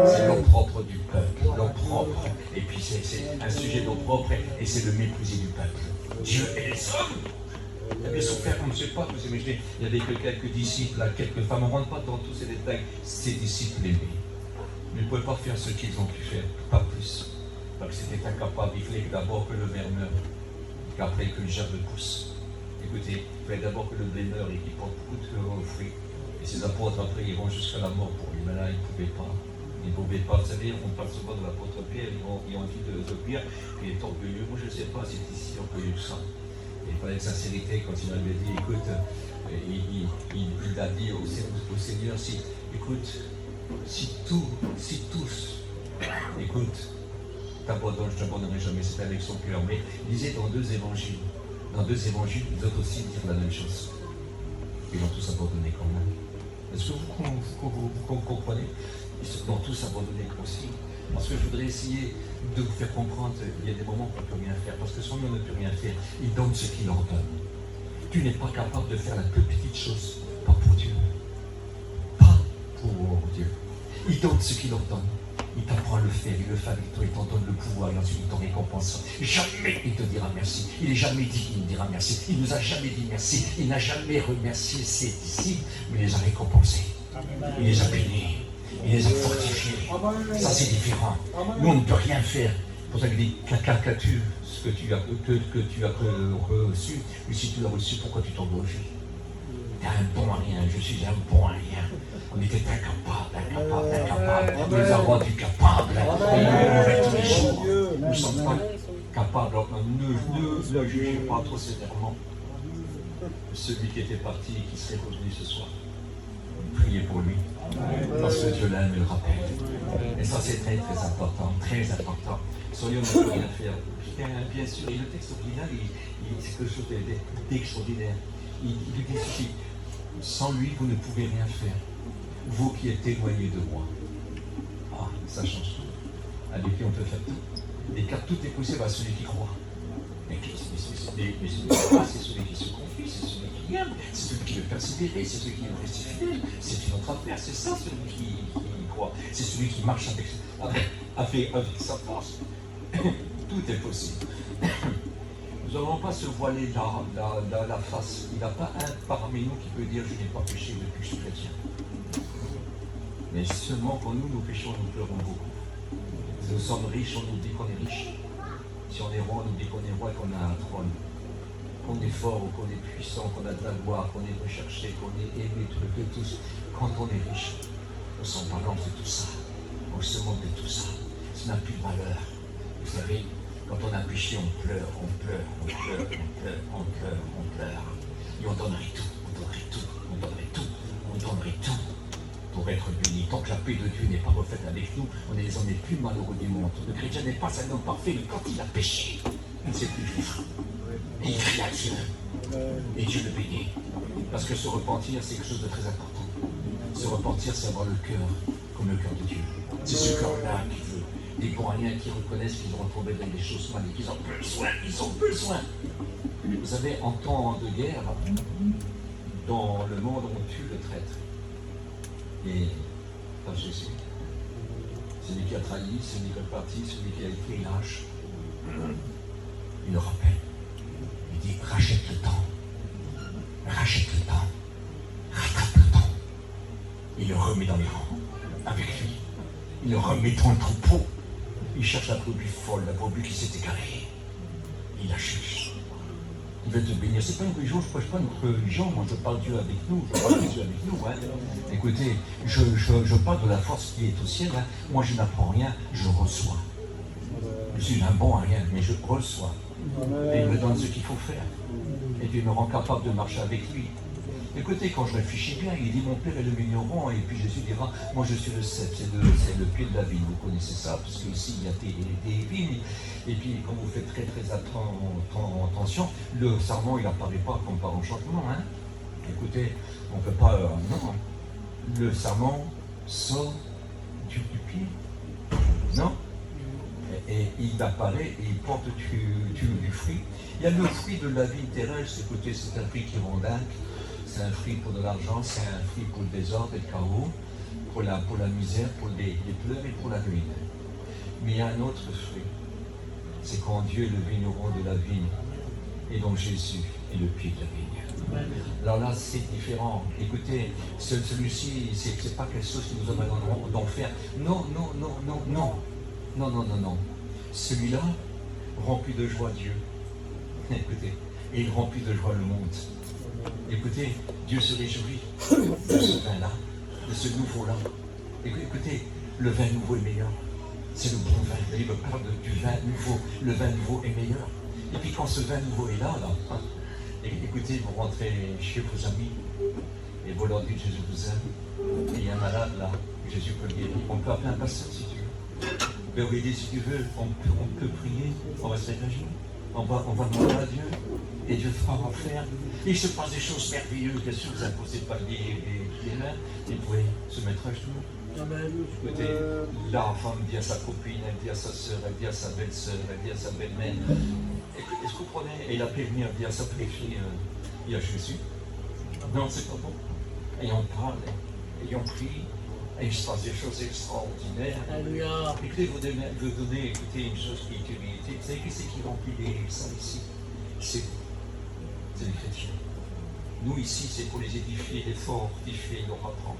C'est l'opprobre du peuple. L'opprobre. Et puis c'est un sujet d'opprobre et c'est le méprisé du peuple. Dieu et les hommes. Il a bien souffert, comme je ne sais pas, vous imaginez, il y avait que quelques disciples, là, quelques femmes, on ne rentre pas dans tous ces détails, ces disciples aimés. Ils ne pouvaient pas faire ce qu'ils ont pu faire, pas plus. Parce que c'était incapable, il fallait d'abord que le ver meure, qu'après que le germe pousse. Écoutez, il fallait d'abord que le blé meure et qu'il porte beaucoup de fruits. Et ses apôtres, après, ils vont jusqu'à la mort pour lui. Mais là, ils ne pouvaient pas. Ils ne pouvaient pas. Vous savez, on parle souvent de l'apôtre Pierre, ils ont envie de Pierre, il est orgueilleux. Moi, je ne sais pas si c'est si orgueilleux que ça. Il fallait de sincérité quand il avait dit, écoute, il a dit au Seigneur, écoute, si tous, écoute, t'abandonnes, je ne t'abandonnerai jamais, c'était avec son cœur. Mais il disait dans deux évangiles, ils doivent aussi dire la même chose. Ils ont tous abandonné quand même. Est-ce que vous comprenez? Ils ont tous abandonné aussi. Parce que je voudrais essayer de vous faire comprendre qu'il y a des moments qu'on ne peut rien faire. Parce que son homme ne peut rien faire. Il donne ce qu'il leur donne. Tu n'es pas capable de faire la plus petite chose. Pas pour Dieu. Pas pour Dieu. Il donne ce qu'il leur donne. Il t'apprend à le faire, il le fait avec toi, il t'en donne le pouvoir et ensuite il t'en récompense. Jamais il te dira merci. Il n'est jamais dit qu'il nous dira merci. Il ne nous a jamais dit merci. Il n'a jamais remercié ses disciples, mais il les a récompensés. Il les a bénis. Il les a fortifiés. Ça, c'est différent. Nous, on ne peut rien faire. C'est pour ça qu'il dit, qu'as-tu ce que tu as reçu, mais si tu l'as reçu, pourquoi tu t'en glorifies? Tu es un bon à rien, je suis un bon à rien. On était incapables. Nous les avons rendus capables. Et nous nous tous les jours. Nous ne sommes pas capables. Ne jugez pas trop sévèrement celui qui était parti et qui serait revenu ce soir. Priez pour lui. Parce que Dieu l'aime et le rappelle. Et ça, c'est très, très important. Très important. Soyons ne peut rien faire. Bien sûr, et le texte original, c'est quelque chose d'extraordinaire. Il dit ceci: sans lui, vous ne pouvez rien faire. Vous qui êtes éloignés de moi. Ah, ça change tout. Avec lui, on peut faire tout. Et car tout est possible à celui qui croit. Mais celui qui croit, c'est celui qui se confie, c'est celui qui aime, c'est celui qui veut persévérer, c'est celui qui veut rester fidèle. C'est une autre affaire, c'est ça celui qui croit. C'est celui qui marche avec sa force. Tout est possible. Nous n'allons pas se voiler la face. Il n'y a pas un parmi nous qui peut dire je n'ai pas péché depuis que je suis chrétien. Mais seulement quand nous péchons, nous pleurons beaucoup. Si nous sommes riches, on nous dit qu'on est riche. Si on est roi, on nous dit qu'on est roi et qu'on a un trône. Qu'on est fort ou qu'on est puissant, qu'on a de la gloire, qu'on est recherché, qu'on est aimé, tout le tous. Quand on est riche, on s'en balance de tout ça. On se moque de tout ça. Ça n'a plus de valeur. Vous savez, quand on a péché, on pleure. Et on donnerait tout. Pour être béni. Tant que la paix de Dieu n'est pas refaite avec nous, on est les hommes les plus malheureux du monde. Le chrétien n'est pas un homme parfait, mais quand il a péché, il ne sait plus vivre. Et il crie à Dieu. Et Dieu le bénit. Parce que se repentir, c'est quelque chose de très important. Se repentir, c'est avoir le cœur comme le cœur de Dieu. C'est ce cœur-là qui veut. Des Coréens qui reconnaissent qu'ils ont tombé dans des choses mal et qu'ils ont besoin. Vous savez, en temps de guerre, dans le monde, on tue le traître. Et pas Jésus. Celui qui a trahi, celui qui est parti, celui qui a écrit lâche. Il le rappelle. Il dit rachète le temps. Rattrape le temps. Il le remet dans les rangs. Avec lui. Il le remet dans le troupeau. Il cherche la brebis folle, la brebis qui s'est égarée. Il la cherche. Il veut te bénir. C'est pas une religion, je ne prêche pas notre religion. Moi, je parle Dieu avec nous. Je parle Jésus avec nous. Hein. Écoutez, je parle de la force qui est au ciel. Hein. Moi, je n'apprends rien, je reçois. Je suis un bon à rien, mais je reçois. Et il me donne ce qu'il faut faire. Et Dieu me rend capable de marcher avec lui. Écoutez, quand je réfléchis bien, il dit mon père est le vigneron, et puis Jésus dira, moi je suis le cep, c'est le pied de la vigne, vous connaissez ça, parce qu'ici il y a des vignes, et puis quand vous faites très attention, le sarment il n'apparaît pas comme par enchantement, hein. Écoutez, on ne peut pas, non, le sarment sort du pied, non, et il apparaît et il porte du fruit. Il y a le fruit de la vie terrestre, écoutez, c'est un fruit qui rend dingue. C'est un fruit pour de l'argent, c'est un fruit pour le désordre et le chaos, pour la misère, pour les pleurs et pour la ruine. Mais il y a un autre fruit. C'est quand Dieu est le vigneron de la vigne, et donc Jésus est le pied de la vigne. Alors là, c'est différent. Écoutez, celui-ci, c'est pas quelque chose qui nous emmène d'enfer. Non, non, non, non, non. Non, non, non, non. Celui-là, rempli de joie Dieu. Écoutez, et il remplit de joie le monde. Écoutez, Dieu se réjouit de ce vin-là, de ce nouveau-là. Écoutez, le vin nouveau est meilleur. C'est le bon vin. La Bible parle du vin nouveau. Le vin nouveau est meilleur. Et puis quand ce vin nouveau est là, écoutez, vous rentrez chez vos amis et vous leur dites Jésus vous aime. Et il y a un malade là, Jésus peut le guérir. On peut appeler un pasteur si tu veux. Mais oui, si tu veux, on peut prier, on va se réagir. On va demander à Dieu. Et Dieu fera en faire. Il se passe des choses merveilleuses. Bien sûr, vous n'imposez pas les mains. Et vous pouvez se mettre à genoux. Écoutez, la femme dit à sa copine, elle dit à sa soeur, elle dit à sa belle-sœur, elle dit à sa belle-mère. Est-ce que vous comprenez? Et la prévenue, elle dit à sa petite-fille, il y a Jésus. Non, c'est pas bon. Et on parle, et on prie, et il se passe des choses extraordinaires. Alléluia. Écoutez, vous donnez, écoutez, une chose qui est humilité. Vous savez qui c'est qui remplit ça ici? C'est les chrétiens. Nous ici, c'est pour les édifier, les fortifier, leur apprendre.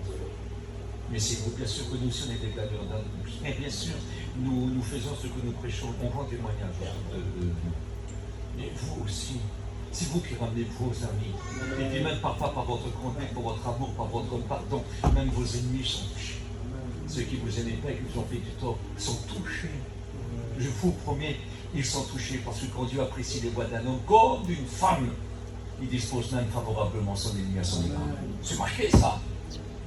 Mais c'est bien sûr que nous, si on est des blagueurs d'annonce. Mais bien sûr, nous faisons ce que nous prêchons. On rend témoignage de nous. Mais vous aussi, c'est vous qui ramenez vos amis. Et puis même parfois par votre conduite, par votre amour, par votre pardon, même vos ennemis sont touchés. Ceux qui vous aimaient pas et qui vous ont fait du tort sont touchés. Je vous promets, ils sont touchés parce que quand Dieu apprécie les voies d'un homme comme d'une femme, il dispose même favorablement son ennemi à son égard. C'est marqué ça.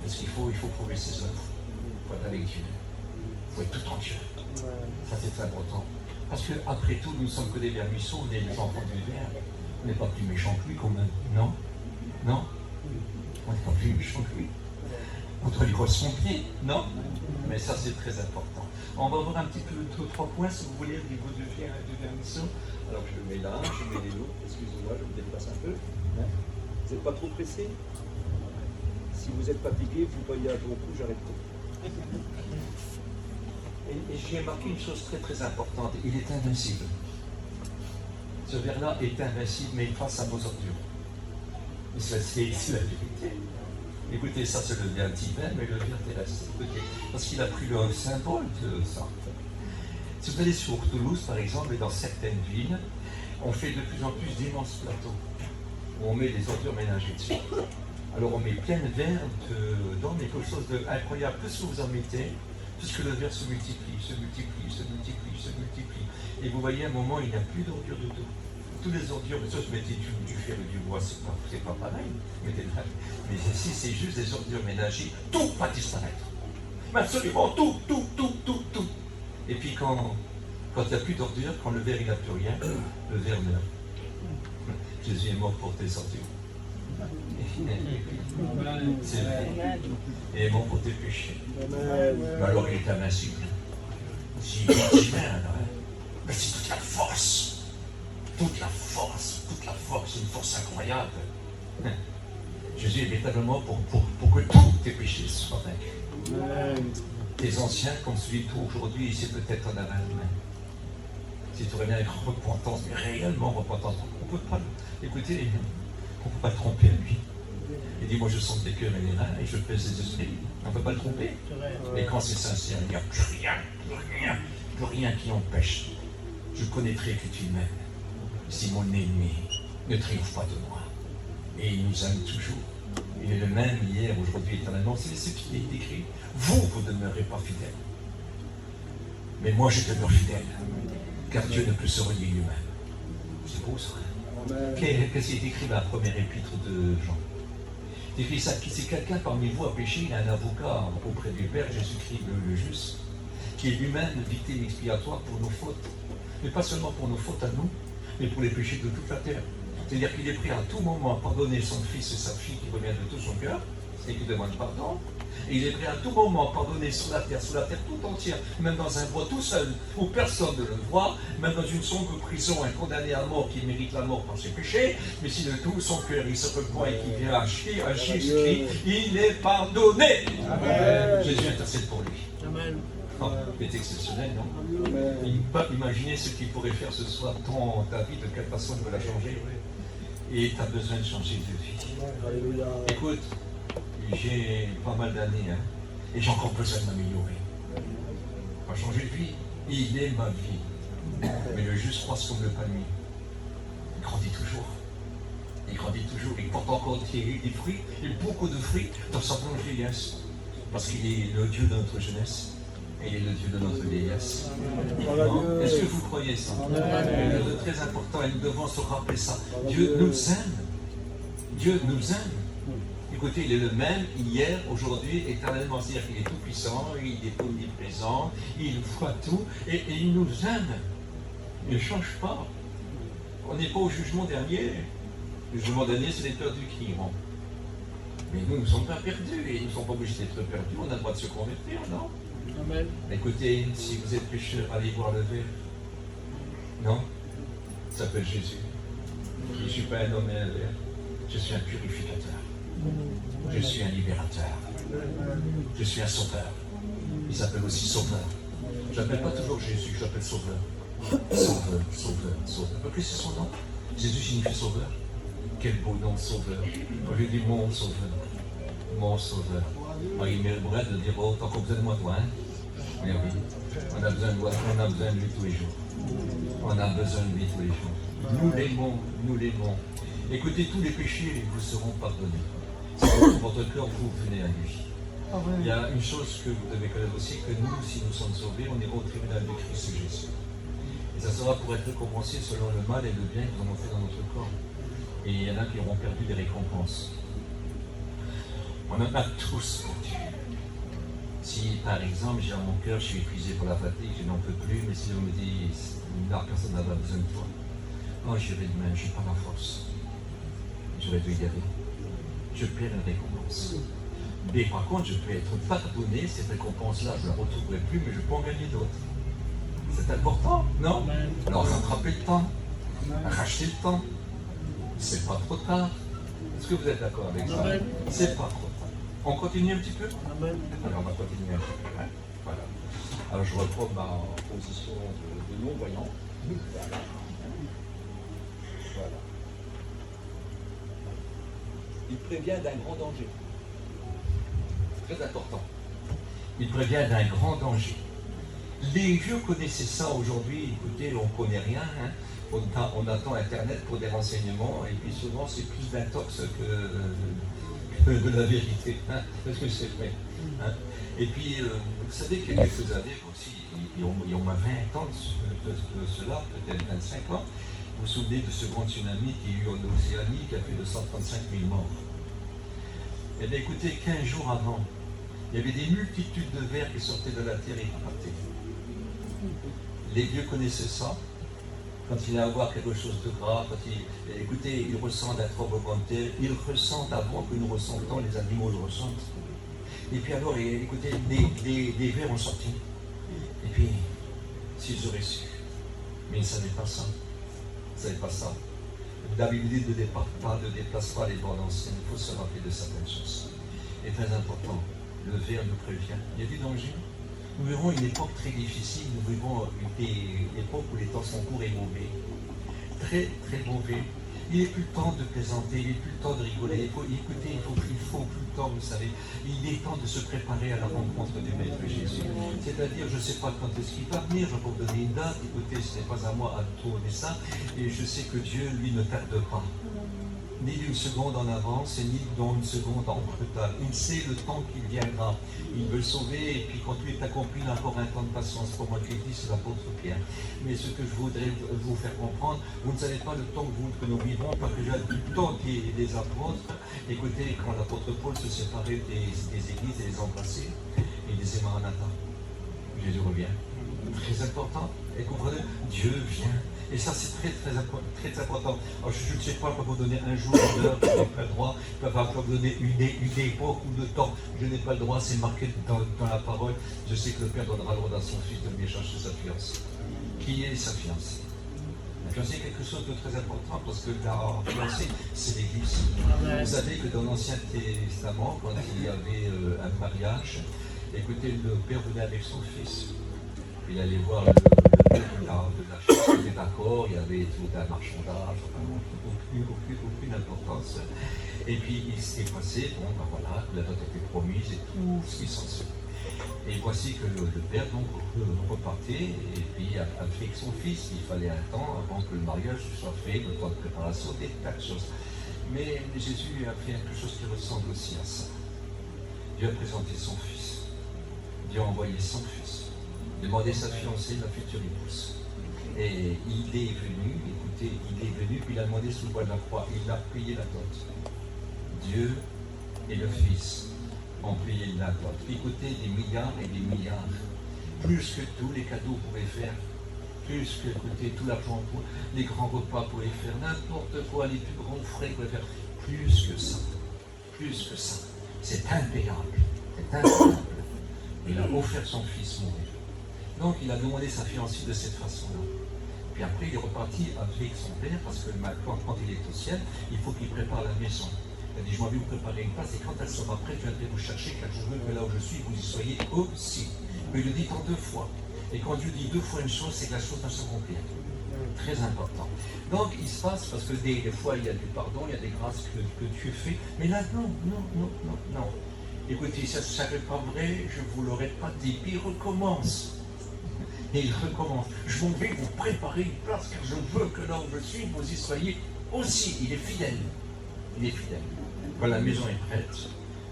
Parce qu'il faut prouver ses œuvres. Il faut être avec Dieu. Il faut être tout en Dieu. Ça, c'est très important. Parce qu'après tout, nous ne sommes que des vermisseaux, on est les enfants du verre. On n'est pas plus méchants que lui, quand même. Non? Non? On n'est pas plus méchants que lui. On doit lui correspondre. Non? Mais ça, c'est très important. On va voir un petit peu 2-3 points, si vous voulez, au niveau du vermisseau. Alors, je le mets là, je mets les lots. Excusez-moi, je me déplace un peu. Vous n'êtes pas trop pressé? Si vous êtes fatigué, vous voyez à vos coups, j'arrête tout. Et j'ai marqué une chose très très importante, il est invincible. Ce verre-là est invincible, mais face à nos ordures. C'est la vérité. Écoutez, ça c'est le verre divin, mais le verre terrestre. Écoutez, parce qu'il a pris le symbole de ça. Si vous allez sur Toulouse, par exemple, et dans certaines villes, on fait de plus en plus d'immenses plateaux, où on met des ordures ménagées dessus. Alors on met plein de verres dedans, mais quelque chose d'incroyable. Plus que vous en mettez, plus que le verre se multiplie, se multiplie, se multiplie, se multiplie. Et vous voyez, à un moment, il n'y a plus d'ordures du tout. Toutes les ordures, mais ça, je mettais du fer et du bois, c'est pas pareil. Mais ici, c'est juste des ordures ménagées. Tout va disparaître. Mais absolument tout. Et puis quand il n'y a plus d'ordures, quand le verre il n'a plus rien, le verre meurt. Jésus est mort pour tes ordures. C'est vrai. Et est mort pour tes péchés. Mais alors il est invincible. Si il est humain, mais c'est toute la force. Toute la force, une force incroyable. Jésus est véritablement pour que tous tes péchés soient vaincus. Tes anciens, comme celui de toi aujourd'hui, c'est peut-être en avant demain. Si tu reviens avec repentance, mais réellement repentance, on ne peut pas, écoutez, on ne peut pas le tromper à lui. Il dit, moi je sens les cœurs et les reins et je pèse les esprits. On ne peut pas le tromper. Mais quand c'est sincère, il n'y a plus rien qui empêche. Je connaîtrai que tu m'aimes. Si mon ennemi ne triomphe pas de moi. Et il nous aime toujours. Il est le même hier, aujourd'hui, éternellement. C'est ce qui est écrit. Vous ne demeurez pas fidèles. Mais moi, je demeure fidèle. Car Dieu ne peut se relier lui-même. C'est beau, ça. Qu'est-ce qui est écrit dans la première épître de Jean? Il écrit ça, si quelqu'un parmi vous a péché, il a un avocat auprès du Père, Jésus-Christ le juste, qui est lui-même victime expiatoire pour nos fautes. Mais pas seulement pour nos fautes à nous, mais pour les péchés de toute la terre. C'est-à-dire qu'il est prêt à tout moment à pardonner son fils et sa fille qui revient de tout son cœur, et qui demande pardon, Et il est prêt à tout moment à pardonner sur la terre tout entière, même dans un bois tout seul, où personne ne le voit, même dans une sombre prison, un condamné à mort qui mérite la mort par ses péchés, mais si de tout son cœur il se repent et qu'il vient à Jésus-Christ, il est pardonné. Amen. Jésus intercède pour lui. Amen. Oh, c'est exceptionnel, non? Il ne peut pas imaginer ce qu'il pourrait faire ce soir, tant ta vie, de quelle façon il peut la changer. Et tu as besoin de changer de vie. Écoute, j'ai pas mal d'années, hein, et j'ai encore besoin de m'améliorer. Pas changer de vie, il est ma vie. Mais le juste croise comme le palmier. Il grandit toujours. Il grandit toujours. Il porte encore des fruits, et beaucoup de fruits dans sa blanche vieillesse. Parce qu'il est le Dieu de notre jeunesse. Et il est le Dieu de notre vieillesse. Est-ce que vous croyez ça? C'est très important et nous devons se rappeler ça. Dieu nous aime. Dieu nous aime. Écoutez, il est le même hier, aujourd'hui, éternellement. C'est-à-dire qu'il est tout puissant, il est omniprésent, il voit tout et il nous aime. Il ne change pas. On n'est pas au jugement dernier. Le jugement dernier, c'est les perdus qui iront. Mais nous ne sommes pas perdus et nous ne sommes pas obligés d'être perdus. On a le droit de se convertir, non? Amen. Écoutez, si vous êtes pécheur, allez voir le verre. Non? Ça s'appelle Jésus. Je ne suis pas un homme et un verre. Je suis un purificateur. Je suis un libérateur. Je suis un sauveur. Il s'appelle aussi sauveur. Je n'appelle pas toujours Jésus, je l'appelle sauveur. Sauveur, sauveur, sauveur. Parce que c'est son nom. Jésus signifie sauveur. Quel beau nom, sauveur. Moi, je dis mon sauveur. Mon sauveur. Il mériterait de dire, oh, tant qu'on a besoin de moi, toi, hein? Mais oui, on a besoin de moi, on a besoin de lui tous les jours. On a besoin de lui tous les jours. Nous l'aimons, nous l'aimons. Écoutez, tous les péchés vous seront pardonnés. Si votre cœur, vous venez à lui. Il y a une chose que vous devez connaître aussi, que nous, si nous sommes sauvés, on est au tribunal du Christ Jésus. Et ça sera pour être récompensé selon le mal et le bien que nous avons fait dans notre corps. Et il y en a qui auront perdu des récompenses. On en a tous perdu. Si par exemple j'ai à mon cœur, je suis épuisé pour la fatigue, je n'en peux plus, mais si on me dit, non, personne n'a besoin de toi, oh, j'irai demain, je n'ai pas la force. Je vais te gaver. Je perds une récompense. Mais par contre, je peux être pardonné, cette récompense-là, je ne la retrouverai plus, mais je peux en gagner d'autres. C'est important, non? Alors rattraper le temps, racheter le temps, c'est pas trop tard. Est-ce que vous êtes d'accord avec ça? C'est pas trop tard. On continue un petit peu? Alors on va continuer un petit peu. Voilà. Alors je reprends ma position de non-voyant. Voilà. Voilà. Il prévient d'un grand danger. Très important. Il prévient d'un grand danger. Les vieux connaissaient ça aujourd'hui. Écoutez, on ne connaît rien. Hein. On attend Internet pour des renseignements. Et puis souvent, c'est plus d'intox que de la vérité. Hein. Parce que c'est vrai. Hein. Et puis, vous savez qu'il y a quelques années aussi, il y a 20 ans de cela, peut-être 25 ans, vous vous souvenez de ce grand tsunami qui a eu en Océanie, qui a fait 235 000 morts. Eh bien, écoutez, 15 jours avant, il y avait des multitudes de vers qui sortaient de la terre et qui partaient. Les vieux connaissaient ça. Quand il y a à voir quelque chose de grave, écoutez, ils ressentent un tremblement de terre, ils ressentent avant que nous ressentons, les animaux le ressentent. Et puis alors, écoutez, des vers ont sorti. Et puis, s'ils auraient su, mais ils ne savaient pas ça. Ils ne savaient pas ça. La Bible dit ne déplace pas les bornes anciennes, il faut se rappeler de certaines choses. Et très important, le ver nous prévient. Il y a du danger. Nous verrons une époque très difficile, nous vivons une époque où les temps sont courts et mauvais. Très, très mauvais. Il n'est plus le temps de plaisanter, il n'est plus le temps de rigoler. Il faut plus le temps, vous savez. Il est temps de se préparer à la rencontre du Maître Jésus. C'est-à-dire, je ne sais pas quand est-ce qu'il va venir, je vais vous donner une date. Écoutez, ce n'est pas à moi à tourner ça. Et je sais que Dieu, lui, ne tarde pas. Ni d'une seconde en avance, ni d'une seconde en retard. Il sait le temps qu'il viendra. Il veut le sauver, et puis quand lui est accompli, il a encore un temps de patience. Pour moi, qui dit, c'est l'apôtre Pierre. Mais ce que je voudrais vous faire comprendre, vous ne savez pas le temps que nous vivons, parce que j'ai du temps des apôtres. Écoutez, quand l'apôtre Paul se séparait des églises et les embrassait, il disait Maranatha, Jésus revient. Très important. Et comprenez, Dieu vient. Et ça, c'est très important. Alors, je ne sais pas, je peux vous donner un jour, une heure, je n'ai pas le droit. Je ne peux pas vous donner une époque ou de temps. Je n'ai pas le droit, c'est marqué dans la parole. Je sais que le Père donnera l'ordre à son Fils de venir chercher sa fiancée. Qui est sa fiancée? La fiancée est quelque chose de très important parce que la fiancée, c'est l'Église. Vous savez que dans l'Ancien Testament, quand il y avait un mariage, écoutez, le Père venait avec son Fils. Il allait voir le de la chose qui était d'accord, il y avait tout un marchandage, aucune importance. Et puis il s'est passé, bon ben voilà, la dot était promise et tout ce qui s'en suit. Et voici que le père donc repartait, et puis avec son fils, il fallait un temps avant que le mariage soit fait, le temps de préparation, des tas de choses. Mais Jésus a fait quelque chose qui ressemble aussi à ça. Dieu a présenté son fils. Dieu a envoyé son fils. Demander sa fiancée, la future épouse. Et il est venu, écoutez, il est venu, puis il a demandé sous le bois de la croix, il a payé la dot. Dieu et le Fils ont payé la dot. Écoutez, des milliards et des milliards, plus que tous les cadeaux pouvaient faire, plus que, écoutez, tout l'argent, les grands repas pouvaient faire, n'importe quoi, les plus grands frais pouvaient faire, plus que ça, c'est impayable, Il a offert son Fils mourir. Donc il a demandé sa fiancée de cette façon-là. Puis après il est reparti avec son père parce que maintenant quand il est au ciel, il faut qu'il prépare la maison. Il a dit, je m'en vais vous préparer une place et quand elle sera prête, je viendrai vous chercher car je veux que là où je suis, vous y soyez aussi. Mais il le dit en 2 fois. Et quand Dieu dit 2 fois une chose, c'est que la chose va se remplir. Très important. Donc il se passe, parce que des fois il y a du pardon, il y a des grâces que Dieu fait, mais là non. Écoutez, ça ne serait pas vrai, je ne vous l'aurais pas dit, puis il recommence. Et il recommence. Je m'en vais vous préparer une place car je veux que là où je suis, vous y soyez aussi. Il est fidèle. Quand la maison est prête,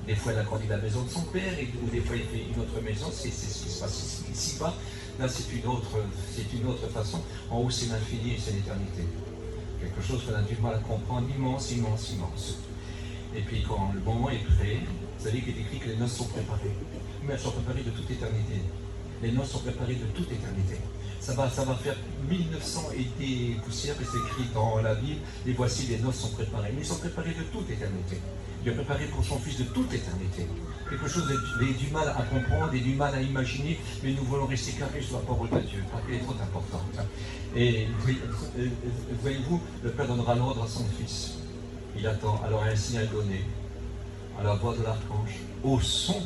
des fois il a grandi la maison de son père, ou des fois il fait une autre maison, c'est ce qui se passe ici-bas. Là c'est une autre façon. En haut c'est l'infini et c'est l'éternité. Quelque chose qu'on a du mal à comprendre, immense. Et puis quand le moment est prêt, vous savez qu'il est écrit que les noces sont préparées. Mais elles sont préparées de toute éternité. Les noces sont préparées de toute éternité. Ça va faire 1900 et des poussières, et c'est écrit dans la Bible, et voici les noces sont préparées. Mais ils sont préparés de toute éternité. Dieu a préparé pour son Fils de toute éternité. Quelque chose du mal à comprendre et du mal à imaginer, mais nous voulons rester carrés sur la parole de Dieu, parce qu'elle est trop importante. Et voyez-vous, le Père donnera l'ordre à son Fils. Il attend, alors un signal donné, à la voix de l'archange, au son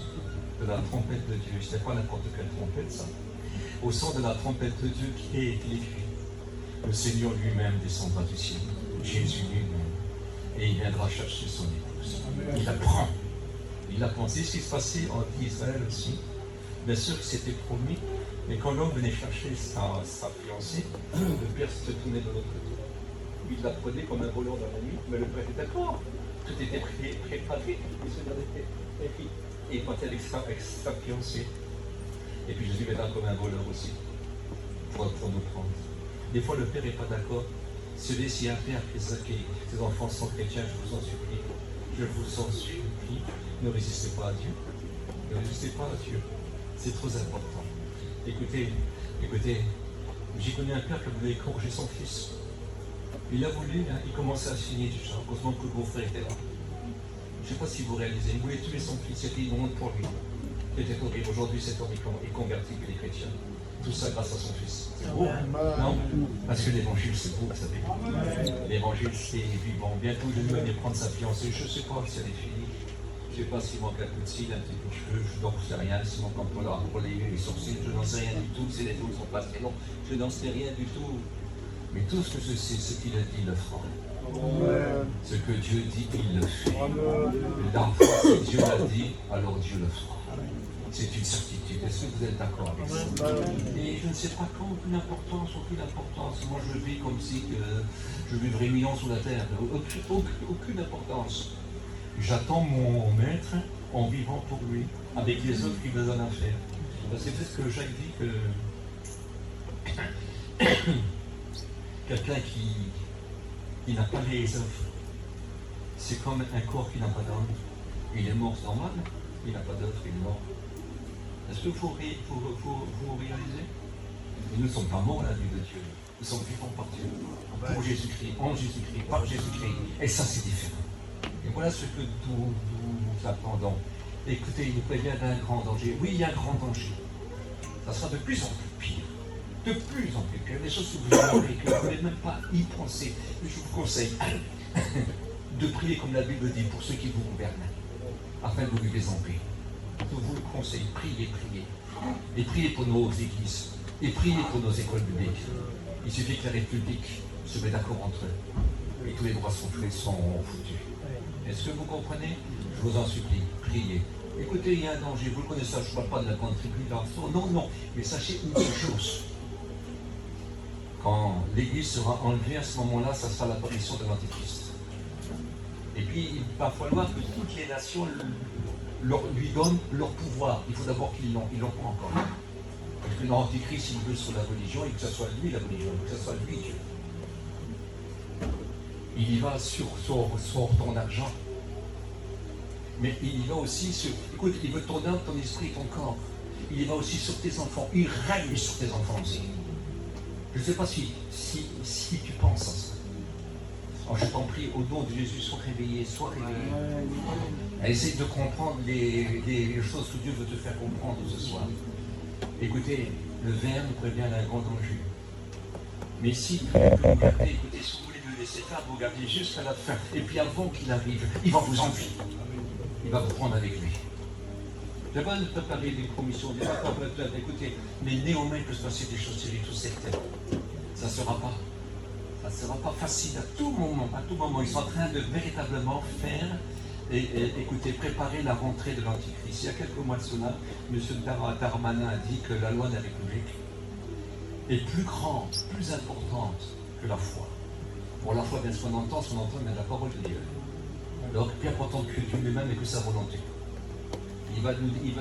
de la trompette de Dieu. Ce n'est pas n'importe quelle trompette, ça. Au son de la trompette de Dieu qui est écrit, le Seigneur lui-même descendra du ciel, Jésus lui-même, et il viendra chercher son épouse. Il la prend. C'est ce qui se passait en Israël aussi. Bien sûr que c'était promis, mais quand l'homme venait chercher sa fiancée, le père se tournait de l'autre côté. Il la prenait comme un voleur dans la nuit, mais le père était d'accord. Tout était préparé, et il partait avec sa fiancée. Et puis Jésus viendra comme un voleur aussi, pour nous prendre. Des fois, le père n'est pas d'accord. Celui si un père qui ses enfants sont chrétiens, je vous en supplie, ne résistez pas à Dieu. Ne résistez pas à Dieu. C'est trop important. Écoutez, j'ai connu un père qui voulait corriger son fils. Il a voulu, il commençait à signer déjà. Heureusement que le beau-frère était là. Je ne sais pas si vous réalisez, il voulait tuer son fils, c'était une honte pour lui. C'était horrible. Aujourd'hui, cet homme est converti, il est chrétien. Tout ça grâce à son fils. C'est beau, non? Parce que l'évangile, c'est beau, vous savez. L'évangile, c'est vivant. Bientôt, je vais venir prendre sa fiancée. Je ne sais pas si elle est finie. Je ne sais pas s'il manque un coup de cils, un petit peu de cheveux. Je n'en sais rien. S'il manque encore pour les sourcils, je n'en sais rien du tout. Si les ongles sont pas très longs, je n'en sais rien du tout. Mais tout ce que je sais, ce qu'il a dit, il le fera. Ce que Dieu dit, il le fait. L'enfant, si Dieu l'a dit, alors Dieu le fera. C'est une certitude. Est-ce que vous êtes d'accord avec ça? Et je ne sais pas quand, aucune importance. Moi, je vis comme si je vivrais 1000 ans sur la terre. Aucune importance. J'attends mon maître en vivant pour lui, avec les œuvres qu'il me donne à faire. C'est peut-être que Jacques dit que quelqu'un qui n'a pas les œuvres, c'est comme un corps qui n'a pas d'âme. Il est mort, c'est normal. Il n'a pas d'œuvre, il est mort. Est-ce que vous réalisez? Nous ne sommes pas morts, la vie de Dieu. Nous sommes vivants par Dieu, pour Jésus-Christ, en Jésus-Christ, par Jésus-Christ. Et ça, c'est différent. Et voilà ce que nous attendons. Écoutez, il nous prévient d'un grand danger. Oui, il y a un grand danger. Ça sera de plus en plus pire. De plus en plus pire. Des choses que vous ignorez, que vous ne pouvez même pas y penser. Je vous conseille de prier comme la Bible dit pour ceux qui vous gouvernent, afin que vous vivez en paix. Je vous le conseille, priez, priez. Et priez pour nos églises. Et priez pour nos écoles publiques. Il suffit que la République se mette d'accord entre eux. Et tous les droits sont foutus. Est-ce que vous comprenez? Je vous en supplie, priez. Écoutez, il y a un danger, vous le connaissez, je ne parle pas de la grande tribulation. Non, non, mais sachez une seule chose. Quand l'Église sera enlevée, à ce moment-là, ça sera l'apparition de l'Antéchrist. Et puis, il va falloir que toutes les nations lui donnent leur pouvoir. Il faut d'abord qu'ils l'ont. Ils ne l'ont pas encore. Parce que l'Antéchrist, il veut sur la religion, et que ce soit lui la religion, que ce soit lui Dieu. Il y va sur ton argent. Mais il y va aussi sur... Écoute, il veut ton âme, ton esprit, ton corps. Il y va aussi sur tes enfants. Il règne sur tes enfants aussi. Je ne sais pas si tu penses à ça. Alors je t'en prie, au nom de Jésus, sois réveillé, sois réveillé. Essaye de comprendre les choses que Dieu veut te faire comprendre ce soir. Écoutez, le verbe nous prévient d'un grand danger. Mais si vous gardez, écoutez, si vous voulez le laisser faire, vous gardez jusqu'à la fin. Et puis avant qu'il arrive, il va vous enlever. Il va vous prendre avec lui. Je ne vais pas te préparer des promissions, des accords, écoutez, mais néanmoins il peut se passer des choses sur tout secteur. Ça ne sera pas facile à tout moment. Ils sont en train de véritablement faire, écoutez, préparer la rentrée de l'Antichrist. Il y a quelques mois de cela, M. Darmanin a dit que la loi de la République est plus grande, plus importante que la foi. Pour la foi, bien sûr, on entend mais la parole de Dieu. Alors, plus important que Dieu lui-même et que sa volonté. Il va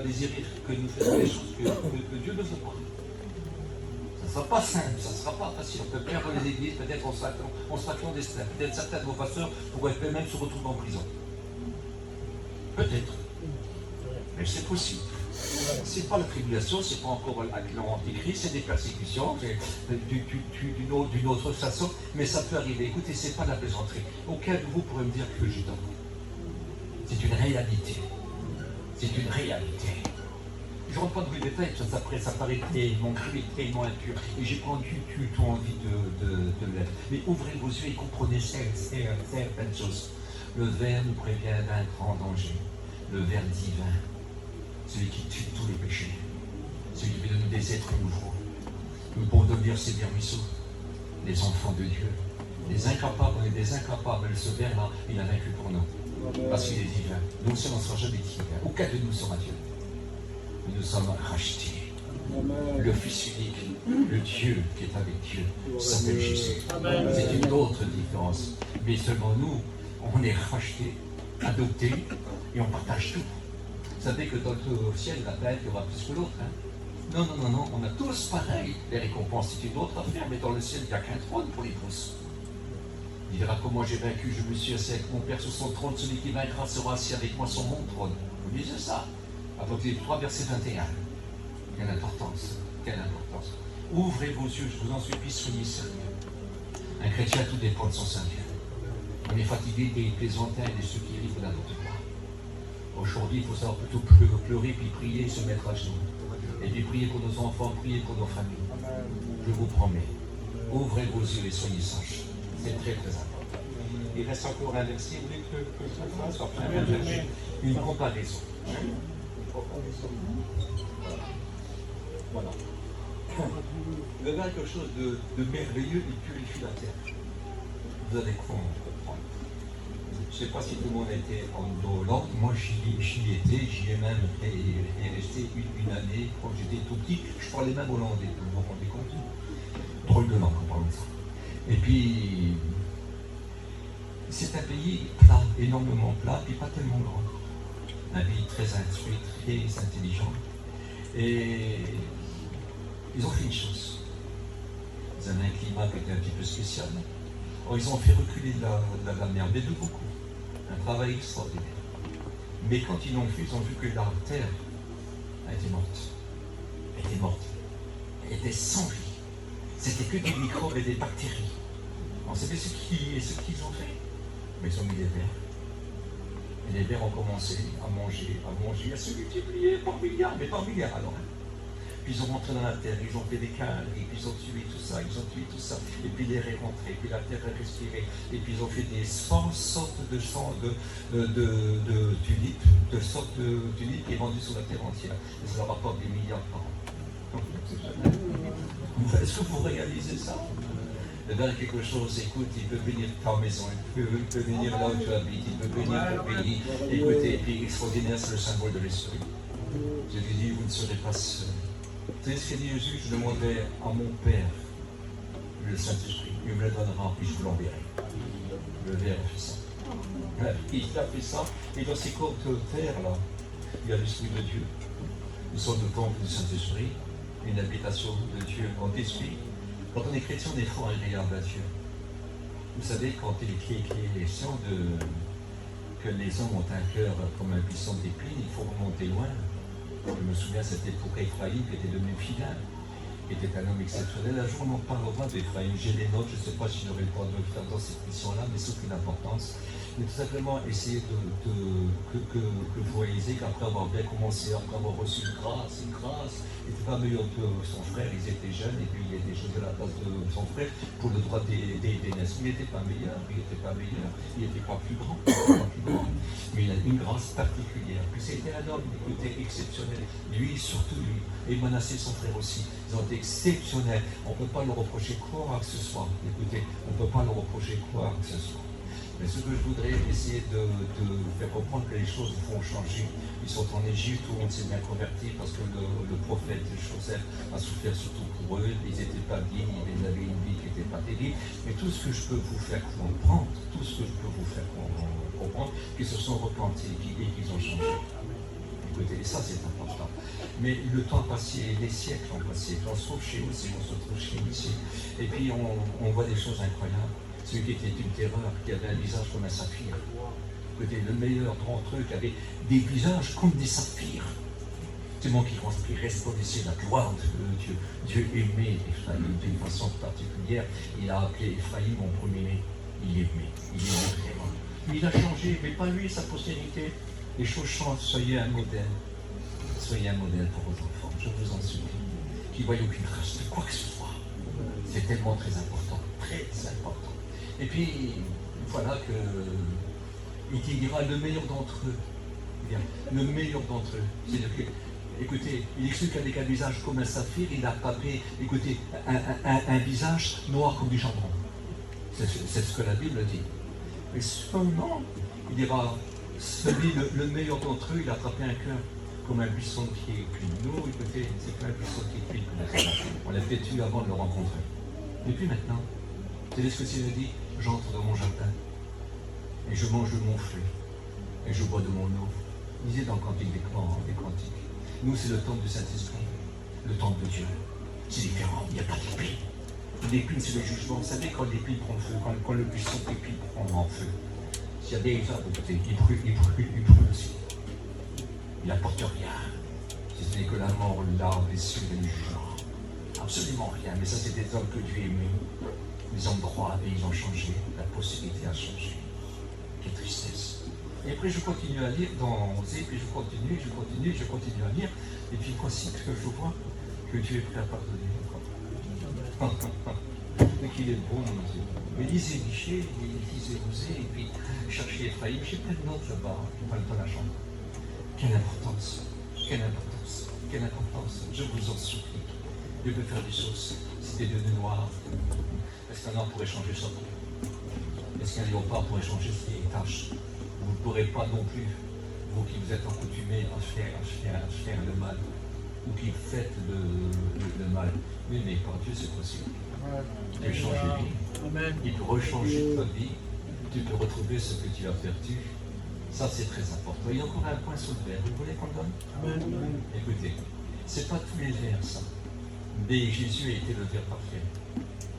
désirer que nous fassions des choses que Dieu ne veut pas. Ça ne sera pas simple, ça ne sera pas facile. On peut perdre les églises, peut-être on sera clandestin. Peut-être certains de vos pasteurs pourraient même se retrouver en prison. Peut-être. Mais c'est possible. C'est pas la tribulation, c'est pas encore l'Antéchrist, c'est des persécutions, d'une autre façon, mais ça peut arriver. Écoutez, c'est pas de la plaisanterie. Aucun de vous pourrait me dire que je dors. C'est une réalité. C'est une réalité. Je ne rentre pas dans les détails, ça paraît tellement cru, tellement impur. Et j'ai pas du tout envie de l'être. Mais ouvrez vos yeux et comprenez certaines choses. Le ver nous prévient d'un grand danger. Le ver divin. Celui qui tue tous les péchés. Celui qui veut donner des êtres nouveaux. Nous pouvons devenir ces ruisseaux. Les enfants de Dieu. Les incapables, on est des incapables. Mais ce ver-là, il a vaincu pour nous. Parce qu'il est divin. Nous aussi, on ne sera jamais divin. Aucun de nous sera Dieu. Nous sommes rachetés. Le Fils unique, le Dieu qui est avec Dieu, s'appelle Jésus. C'est une autre différence. Mais seulement nous, on est rachetés, adoptés, et on partage tout. Vous savez que dans le ciel, il y en a plein qui aura plus que l'autre. Hein? Non, on a tous pareil. Les récompenses, c'est une autre affaire, mais dans le ciel, il n'y a qu'un trône pour les tous. Il dira comment j'ai vaincu, je me suis assis avec mon Père sur son trône, celui qui vaincra sera assis avec moi sur mon trône. Vous lisez ça? Apocalypse 3, verset 21. Quelle importance, quelle importance. Ouvrez vos yeux, je vous en supplie, soyez sérieux. Un chrétien, tout dépend de son sérieux. On est fatigué des plaisantins et de ceux qui rient n'importe quoi. Aujourd'hui, il faut savoir plutôt pleurer, puis prier et se mettre à genoux. Et puis prier pour nos enfants, prier pour nos familles. Je vous promets, ouvrez vos yeux et soyez sages. C'est très très important. Il reste encore un verset, vous voulez que je fasse enfin un verset, une comparaison. Voilà. Vous avez quelque chose de merveilleux, il purifie la terre. Vous allez comprendre. Je ne sais pas si tout le monde a été en Hollande. Moi, j'y étais, j'y ai même resté une année quand j'étais tout petit. Je parlais même hollandais, vous vous rendez compte? Drôle de langue en parlant de ça. Et puis, c'est un pays plat, énormément plat, puis pas tellement grand. Un pays très instruit, très intelligent. Et ils ont fait une chose. Ils avaient un climat qui était un petit peu spécial. Alors, ils ont fait reculer la mer, mais de beaucoup. Un travail extraordinaire. Mais quand ils l'ont fait, ils ont vu que la terre était morte. Elle était morte. Elle était sans vie. c'était que des microbes et des bactéries. On savait ce qu'ils ont fait. Mais ils ont mis des vers. Et les vers ont commencé à manger, à se multiplier par milliards, mais par milliards alors. Puis ils ont rentré dans la terre, ils ont fait des canaries, puis ils ont tué tout ça, et puis l'air est rentré, puis la terre est respirée, et puis ils ont fait des 100 sortes de tulipes, qui est vendues sur la terre entière. Et ça leur rapporte des milliards par an. Est-ce que vous réalisez ça? Le vers est quelque chose, écoute, il peut venir de ta maison, il peut venir là où tu habites, il peut venir de ton pays. Écoutez, et puis extraordinaire, c'est le symbole de l'esprit. Je lui dis, vous ne serez pas seul. Vous savez ce qu'a dit Jésus? Je demanderai à mon Père, le Saint-Esprit, il me le donnera, puis je vous l'enverrai. Le Verbe a fait ça. Il a fait ça, et dans ces corps de terre, là, il y a l'Esprit de Dieu. Nous sommes le temple du Saint-Esprit, une habitation de Dieu en esprit. Quand on est chrétien, on est fort agréable à Dieu. Vous savez, quand il est question que les hommes ont un cœur comme un buisson d'épines, il faut remonter loin. Je me souviens, c'était pour Ephraïm, qui était devenu fidèle, qui était un homme exceptionnel. Un jour, on en parlera d'Ephraïm. J'ai les notes, je ne sais pas si j'aurai le temps de le faire dans cette mission-là, mais c'est aucune importance. Mais tout simplement essayer que vous réalisez qu'après avoir bien commencé, après avoir reçu une grâce, il n'était pas meilleur que son frère, ils étaient jeunes, et puis il était chose à la place de son frère pour le droit des naissances. Il n'était pas meilleur, il n'était pas plus grand, mais il a une grâce particulière. Puis c'était un homme, écoutez, exceptionnel. Lui, surtout lui, et Manassé, son frère aussi, ils ont été exceptionnels. On ne peut pas leur reprocher quoi que ce soit. Écoutez, on ne peut pas leur reprocher quoi que ce soit. Mais ce que je voudrais essayer de faire comprendre, que les choses vont changer. Ils sont en Égypte, tout le monde s'est bien converti parce que le prophète Joseph a souffert surtout pour eux. Ils n'étaient pas dignes, ils avaient une vie qui n'était pas terrible. Mais tout ce que je peux vous faire comprendre, qu'ils se sont repentis et qu'ils ont changé. Écoutez, ça c'est important. Mais le temps a passé, les siècles ont passé. On se trouve chez vous, on se trouve chez ici. Et puis on voit des choses incroyables. Celui qui était une terreur, qui avait un visage comme un saphir. Écoutez, le meilleur d'entre eux qui avait des visages comme des saphirs. C'est moi qui resplandissait la gloire de Dieu. Dieu aimait Ephraïm d'une façon particulière. Il a appelé Ephraïm mon premier-né. Il aimait vraiment. Il a changé, mais pas lui, sa postérité. Les choses changent, soyez un modèle. Soyez un modèle pour vos enfants, je vous en supplie. Qui ne voient aucune trace de quoi que ce soit. C'est tellement très important, très important. Et puis, voilà que il dira le meilleur d'entre eux. Bien, le meilleur d'entre eux. C'est-à-dire que, écoutez, il explique qu'avec un visage comme un saphir, il a tapé, écoutez, un visage noir comme du charbon. C'est ce que la Bible dit. Mais seulement, il dira, celui, le meilleur d'entre eux, il a attrapé un cœur comme un buisson qui est cuit. Nous, écoutez, c'est pas un buisson qui est cuit. On l'a fait tuer avant de le rencontrer. Et puis maintenant, vous savez ce que c'est dit? J'entre dans mon jardin et je mange de mon fruit et je bois de mon eau. Lisez dans le Cantique des Cantiques. Nous, c'est le temple du Saint-Esprit, le temple de Dieu. C'est différent, il n'y a pas d'épine. L'épine, c'est le jugement. Vous savez, quand l'épine prend feu, quand le buisson d'épine prend en feu, s'il y a des arbres, écoutez, il brûle aussi. Il n'apporte rien. Si ce n'est que la mort, la blessure et le jugement. Absolument rien. Mais ça, c'est des hommes que Dieu aimait. Ils ont droit et ils ont changé. La possibilité a changé. Quelle tristesse. Et après, je continue à lire dans Osée, puis je continue à lire. Et puis, voici que je vois que Dieu est prêt à pardonner encore. Mais qu'il est bon, mon Dieu. Mais lisez Michée, lisez Osée, et puis cherchez Ephraïm. J'ai plein de notes là-bas, qui parlent dans la chambre. Quelle importance, quelle importance, quelle importance. Je vous en supplie. Dieu peut faire des choses. Si t'es devenu noir, est-ce qu'un homme pourrait changer sa peau? Est-ce qu'un léopard pourrait changer ses taches? Vous ne pourrez pas non plus, vous qui vous êtes accoutumés à faire le mal, ou qui faites le mal. Mais par Dieu, c'est possible. Il peut changer de vie. Il peut rechanger ta vie. Tu peux retrouver ce que tu as perdu. Ça, c'est très important. Il y a encore un point sur le verre. Vous voulez qu'on le donne? Écoutez, ce n'est pas tous les verres, ça. Mais Jésus a été le verre parfait.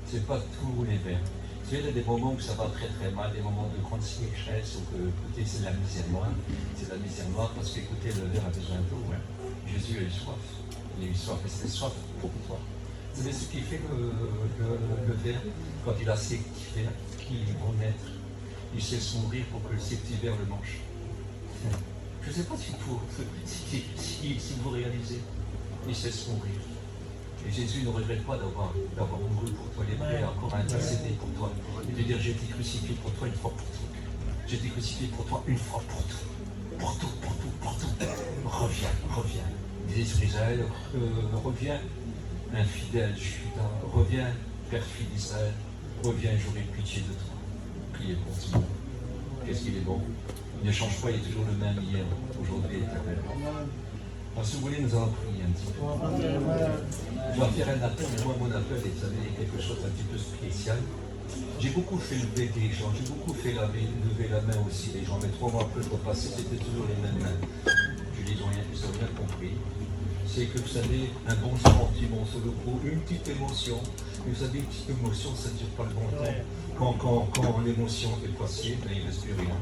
Ce n'est pas tous les verres. Tu sais, il y a des moments où ça va très très mal, des moments de grande sécheresse, où écoutez, c'est la misère noire. C'est la misère noire parce qu'écoutez, le verre a besoin d'eau. Ouais. Jésus a eu soif. Il a eu soif. Et c'était soif pour toi. Vous savez ce qu'il fait le ver quand il a ses petits vers qui vont naître? Il sait se nourrir pour que ses petits vers le mangent. Je ne sais pas si vous réalisez, il sait se nourrir. Et Jésus ne regrette pas d'avoir mouru pour toi. Il est prêt à encore intercéder pour toi. Et de dire, j'ai été crucifié pour toi une fois pour toutes. J'ai été crucifié pour toi une fois pour tout. Pour tout, pour tout, pour tout. Reviens, reviens. Il disait sur Israël, reviens, infidèle Judas. Reviens, perfide Israël. Reviens, j'aurai pitié de toi. Priez pour tout le monde. Qu'est-ce qu'il est bon? Il ne change pas, il est toujours le même hier, aujourd'hui et éternellement. Alors, si vous voulez, nous allons prier un petit peu. Je vais faire un appel, mais moi, mon appel est, vous savez, quelque chose d'un petit peu spécial. J'ai beaucoup fait lever des gens, j'ai beaucoup fait lever la main aussi des gens, mais 3 mois après, je repassais, c'était toujours les mêmes mains. Je dis, ils ont rien compris. C'est que, vous savez, un bon sentiment sur le coup, une petite émotion. Et vous savez, une petite émotion, ça ne dure pas le bon temps. Quand l'émotion est passée, ben, il ne reste plus rien.